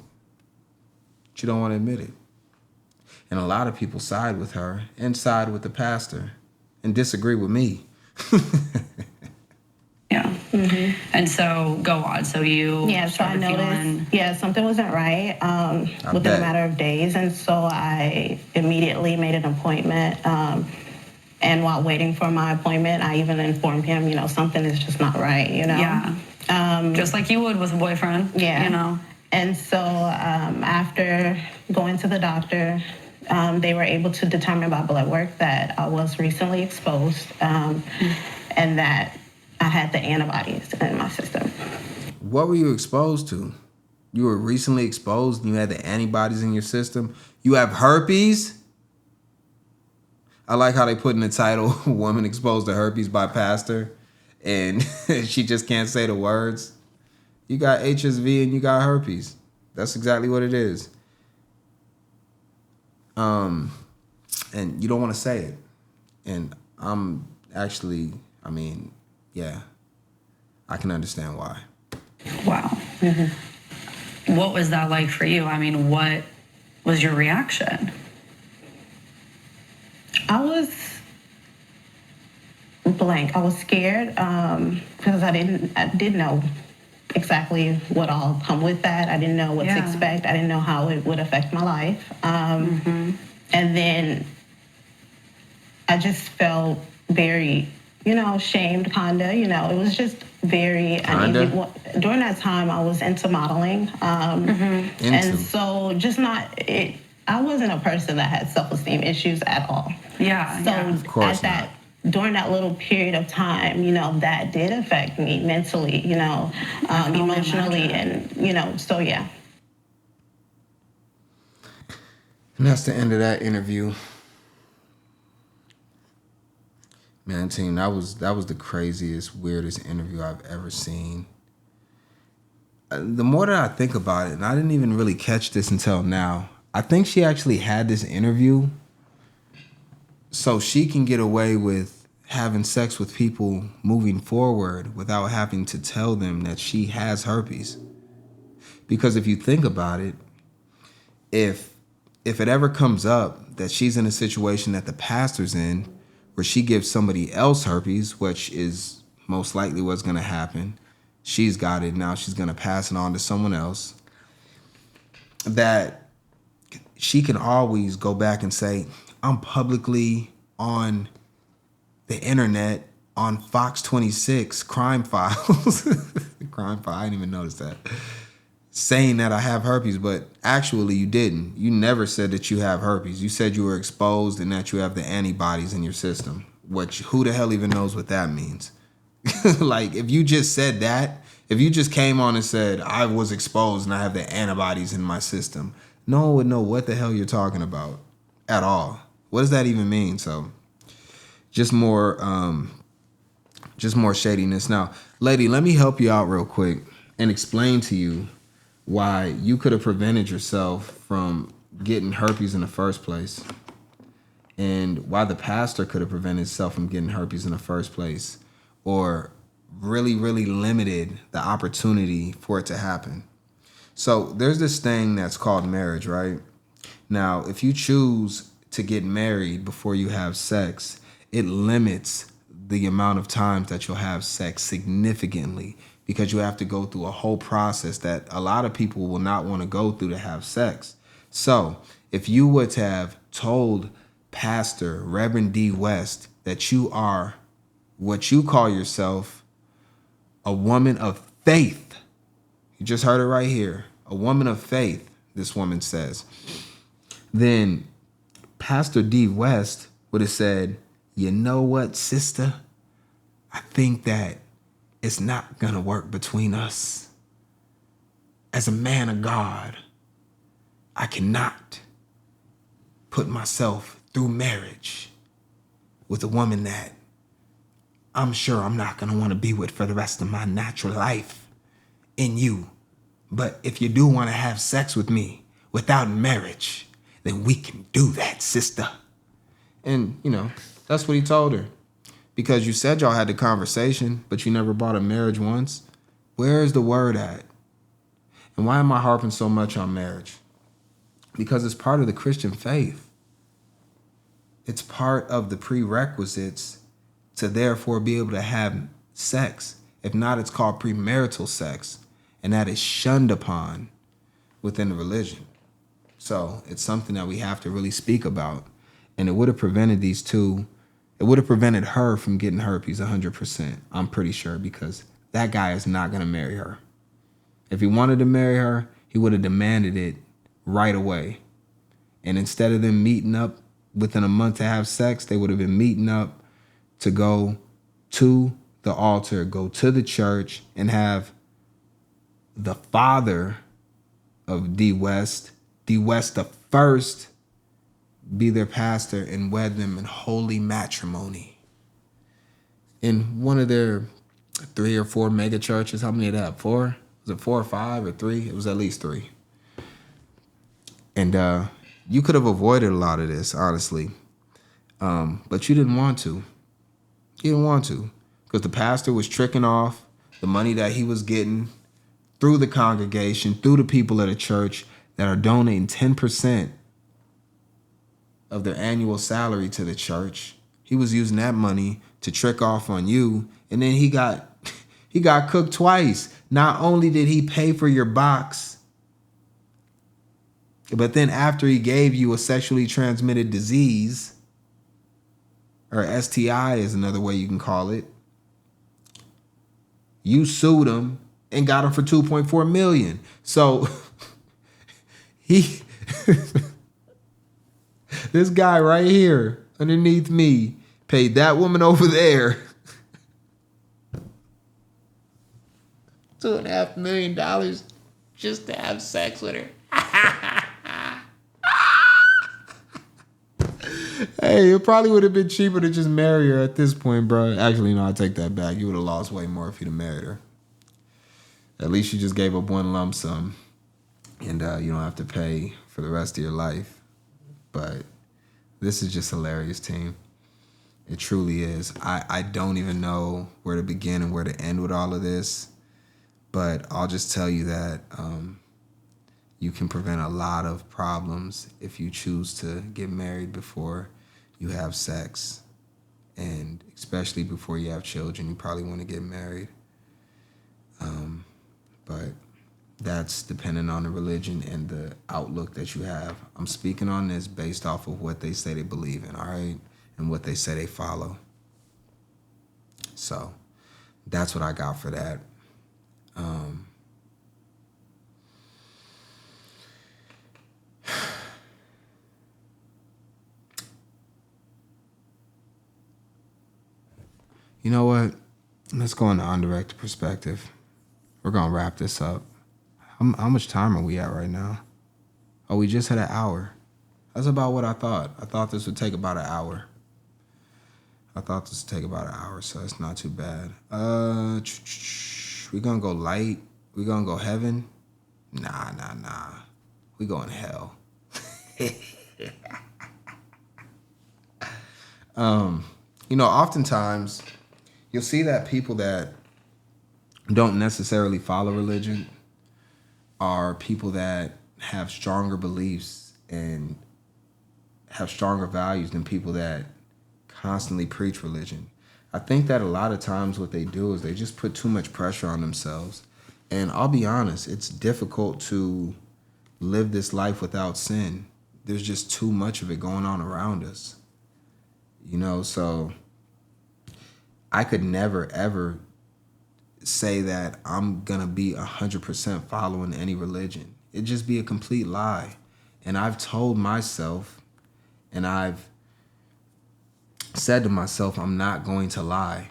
But you don't want to admit it. And a lot of people side with her and side with the pastor and disagree with me. Yeah. And so go on. So you so I noticed something wasn't right within a matter of days. And so I immediately made an appointment. And while waiting for my appointment, I even informed him, something is just not right, Yeah. Just like you would with a boyfriend. Yeah. And so after going to the doctor, they were able to determine by blood work that I was recently exposed and that I had the antibodies in my system. What were you exposed to? You were recently exposed and you had the antibodies in your system? You have herpes? I like how they put in the title, Woman Exposed to Herpes by Pastor, and she just can't say the words. You got HSV and you got herpes. That's exactly what it is. And you don't want to say it. And I'm actually, I can understand why. Wow. What was that like for you? What was your reaction? I was blank. I was scared because I didn't know exactly what all come with that. I didn't know what to expect. I didn't know how it would affect my life. And then I just felt very, shamed, kinda. It was just very uneasy. During that time, I was into modeling. And so just I wasn't a person that had self-esteem issues at all. Yeah. So of course during that little period of time, that did affect me mentally, emotionally, and, so yeah. And that's the end of that interview. Man, team, that was the craziest, weirdest interview I've ever seen. The more that I think about it, and I didn't even really catch this until now, I think she actually had this interview so she can get away with having sex with people moving forward without having to tell them that she has herpes. Because if you think about it, if it ever comes up that she's in a situation that the pastor's in, where she gives somebody else herpes, which is most likely what's going to happen, she's got it, now she's going to pass it on to someone else, that she can always go back and say, I'm publicly on the internet on Fox 26 Crime Files. Crime File, I didn't even notice that. Saying that I have herpes, but actually you didn't. You never said that you have herpes. You said you were exposed and that you have the antibodies in your system. Which, who the hell even knows what that means? Like, if you just said that, if you just came on and said, I was exposed and I have the antibodies in my system, no one would know what the hell you're talking about at all. What does that even mean? So, just more shadiness. Now, lady, let me help you out real quick and explain to you why you could have prevented yourself from getting herpes in the first place, and why the pastor could have prevented himself from getting herpes in the first place, or really, really limited the opportunity for it to happen. So there's this thing that's called marriage, right? Now, if you choose to get married before you have sex, it limits the amount of times that you'll have sex significantly, because you have to go through a whole process that a lot of people will not want to go through to have sex. So if you were to have told Pastor Reverend D. West that you are what you call yourself, a woman of faith, you just heard it right here, a woman of faith, this woman says, then Pastor D. West would have said, you know what, sister? I think that it's not gonna work between us. As a man of God, I cannot put myself through marriage with a woman that I'm sure I'm not gonna wanna be with for the rest of my natural life in you. But if you do wanna have sex with me without marriage, then we can do that, sister. And, you know, that's what he told her. Because you said y'all had the conversation, but you never brought up marriage once. Where is the word at? And why am I harping so much on marriage? Because it's part of the Christian faith. It's part of the prerequisites to therefore be able to have sex. If not, it's called premarital sex. And that is shunned upon within the religion. So it's something that we have to really speak about. And it would have prevented these two. It would have prevented her from getting herpes 100%. I'm pretty sure, because that guy is not going to marry her. If he wanted to marry her, he would have demanded it right away. And instead of them meeting up within a month to have sex, they would have been meeting up to go to the altar, go to the church, and have the father of D. West the first, be their pastor and wed them in holy matrimony. In one of their 3 or 4 mega churches, how many of that? 4? Was it 4 or 5 or 3? It was at least 3. And you could have avoided a lot of this, honestly. But you didn't want to. You didn't want to. Because the pastor was tricking off the money that he was getting through the congregation, through the people at the church that are donating 10% of their annual salary to the church. He was using that money to trick off on you, and then he got cooked twice. Not only did he pay for your box, but then after he gave you a sexually transmitted disease, or STI is another way you can call it, you sued him and got him for $2.4 million. So he this guy right here underneath me paid that woman over there $2.5 million just to have sex with her. Hey, it probably would have been cheaper to just marry her at this point, bro. Actually, no, I take that back. You would have lost way more if you'd have married her. At least you just gave up one lump sum, and you don't have to pay for the rest of your life. But this is just hilarious, team. It truly is. I don't even know where to begin and where to end with all of this, but I'll just tell you that you can prevent a lot of problems if you choose to get married before you have sex. And especially before you have children, you probably want to get married. But that's dependent on the religion and the outlook that you have. I'm speaking on this based off of what they say they believe in, all right? And what they say they follow. So that's what I got for that. You know what? Let's go into undirected perspective. We're going to wrap this up. How much time are we at right now? Oh, we just had an hour. That's about what I thought. I thought this would take about an hour. So it's not too bad. We going to go light? We going to go heaven? Nah. We going hell. Oftentimes you'll see that people that don't necessarily follow religion are people that have stronger beliefs and have stronger values than people that constantly preach religion. I think that a lot of times what they do is they just put too much pressure on themselves. And I'll be honest, it's difficult to live this life without sin. There's just too much of it going on around us. So I could never, ever say that I'm going to be 100% following any religion. It'd just be a complete lie. And I've told myself, and I've said to myself, I'm not going to lie.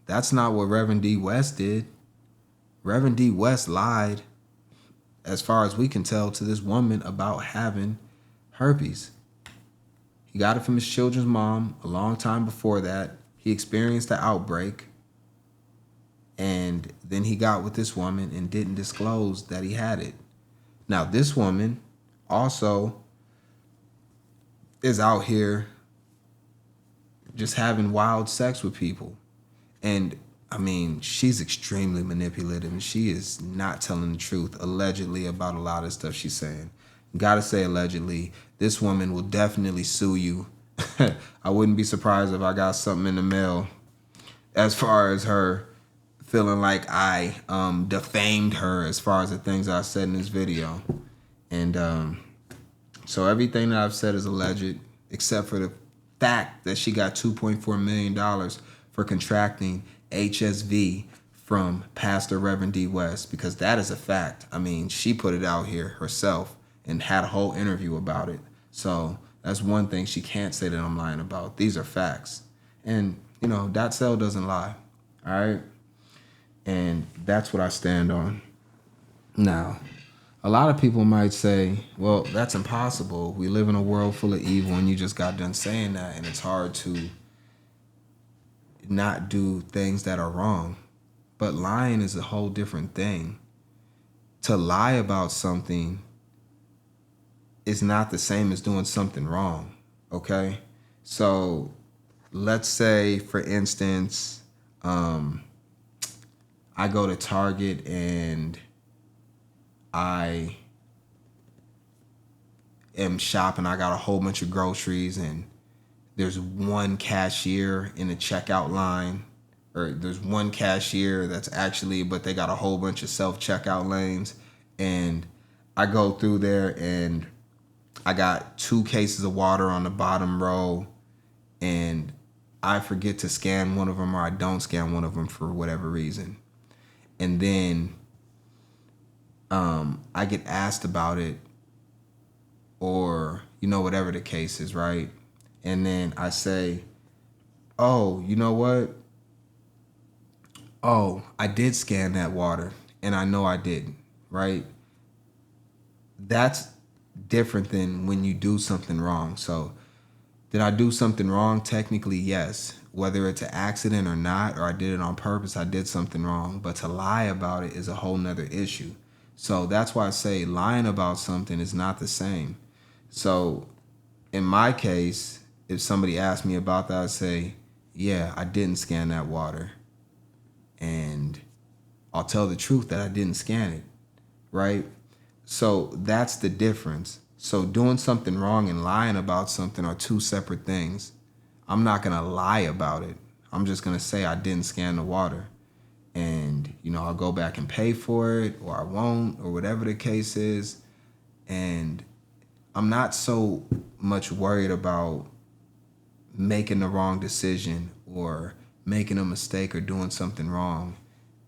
That's not what Reverend D. West did. Reverend D. West lied, as far as we can tell, to this woman about having herpes. He got it from his children's mom a long time before that. He experienced the outbreak, and then he got with this woman and didn't disclose that he had it. Now, this woman also is out here just having wild sex with people. And, she's extremely manipulative, and she is not telling the truth, allegedly, about a lot of stuff she's saying. Gotta say allegedly. This woman will definitely sue you. I wouldn't be surprised if I got something in the mail as far as her feeling like I defamed her as far as the things I said in this video. And so everything that I've said is alleged, except for the fact that she got $2.4 million for contracting HSV from Pastor Reverend D. West, because that is a fact. She put it out here herself and had a whole interview about it. So that's one thing she can't say that I'm lying about. These are facts. And, dotsale doesn't lie. All right? And that's what I stand on. Now, a lot of people might say, well, that's impossible. We live in a world full of evil, and you just got done saying that, and it's hard to not do things that are wrong. But lying is a whole different thing. To lie about something is not the same as doing something wrong, okay? So let's say, for instance, I go to Target and I am shopping. I got a whole bunch of groceries, and there's one cashier in the checkout line, or there's one cashier but they got a whole bunch of self-checkout lanes, and I go through there and I got 2 cases of water on the bottom row, and I forget to scan one of them, or I don't scan one of them for whatever reason. And then I get asked about it, or, whatever the case is, right? And then I say, oh, you know what? Oh, I did scan that water, and I know I didn't, right? That's different than when you do something wrong. So did I do something wrong? Technically, yes. Whether it's an accident or not, or I did it on purpose, I did something wrong. But to lie about it is a whole nother issue. So that's why I say lying about something is not the same. So in my case, if somebody asked me about that, I'd say, yeah, I didn't scan that water. And I'll tell the truth that I didn't scan it, right? So that's the difference. So doing something wrong and lying about something are two separate things. I'm not going to lie about it. I'm just going to say I didn't scan the water. And, I'll go back and pay for it, or I won't, or whatever the case is. And I'm not so much worried about making the wrong decision or making a mistake or doing something wrong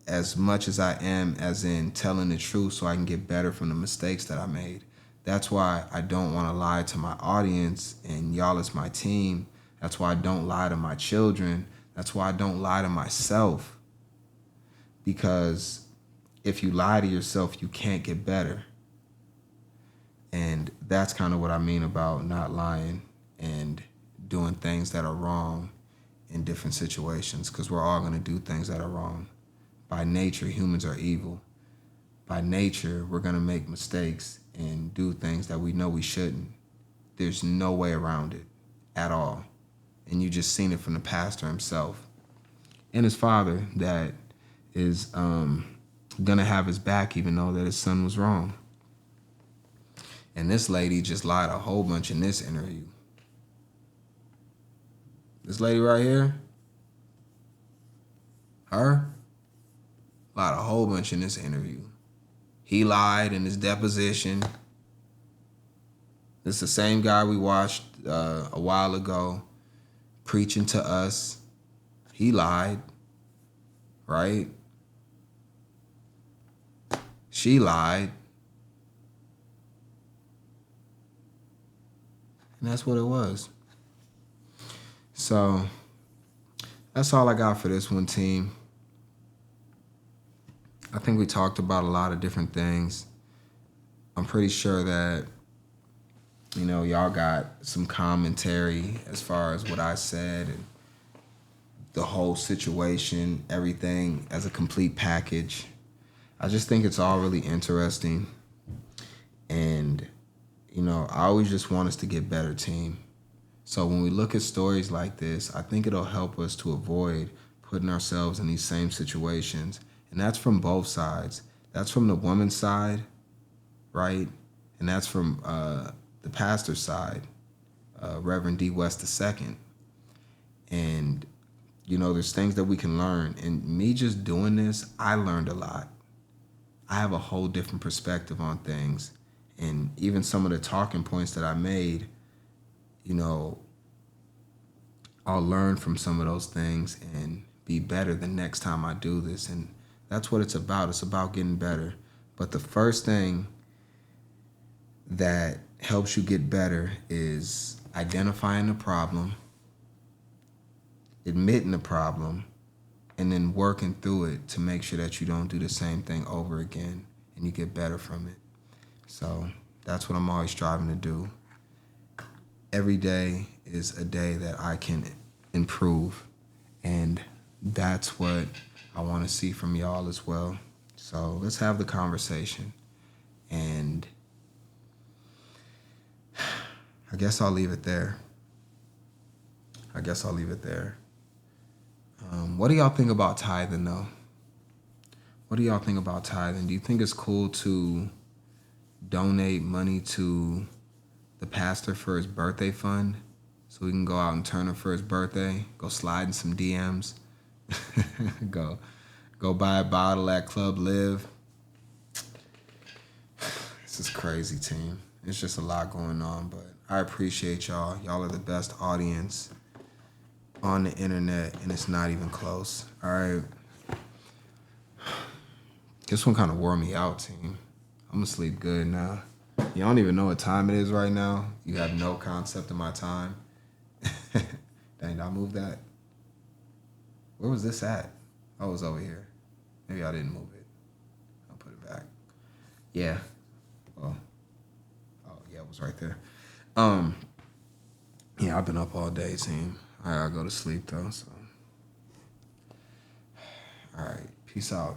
as much as I am as in telling the truth so I can get better from the mistakes that I made. That's why I don't want to lie to my audience and y'all as my team. That's why I don't lie to my children. That's why I don't lie to myself. Because if you lie to yourself, you can't get better. And that's kind of what I mean about not lying and doing things that are wrong in different situations, because we're all going to do things that are wrong. By nature, humans are evil. By nature, we're going to make mistakes and do things that we know we shouldn't. There's no way around it at all. And you just seen it from the pastor himself and his father that is gonna have his back even though that his son was wrong. And this lady just lied a whole bunch in this interview. This lady right here, her, lied a whole bunch in this interview. He lied in his deposition. This is the same guy we watched a while ago preaching to us. He lied, right? She lied. And that's what it was. So that's all I got for this one, team. I think we talked about a lot of different things. I'm pretty sure that, y'all got some commentary as far as what I said and the whole situation, everything as a complete package. I just think it's all really interesting. And, I always just want us to get better, team. So when we look at stories like this, I think it'll help us to avoid putting ourselves in these same situations. And that's from both sides. That's from the woman's side, right? And that's from the pastor's side, Reverend D. West II. And, there's things that we can learn. And me just doing this, I learned a lot. I have a whole different perspective on things. And even some of the talking points that I made, I'll learn from some of those things and be better the next time I do this. And that's what it's about. It's about getting better. But the first thing that helps you get better is identifying the problem, admitting the problem, and then working through it to make sure that you don't do the same thing over again and you get better from it. So that's what I'm always striving to do. Every day is a day that I can improve, and that's what I want to see from y'all as well. So let's have the conversation, and I guess I'll leave it there. What do y'all think about tithing, though? What do y'all think about tithing? Do you think it's cool to donate money to the pastor for his birthday fund so we can go out and turn him for his birthday, go slide in some DMs, go buy a bottle at Club Live? This is crazy, team. It's just a lot going on, but I appreciate y'all. Y'all are the best audience on the internet, and it's not even close. All right. This one kind of wore me out, team. I'm gonna sleep good now. You don't even know what time it is right now. You have no concept of my time. Dang, did I move that? Where was this at? Oh, it was over here. Maybe I didn't move it. I'll put it back. Yeah. Oh, yeah, it was right there. Yeah, I've been up all day, team. I gotta go to sleep, though, so. All right, peace out.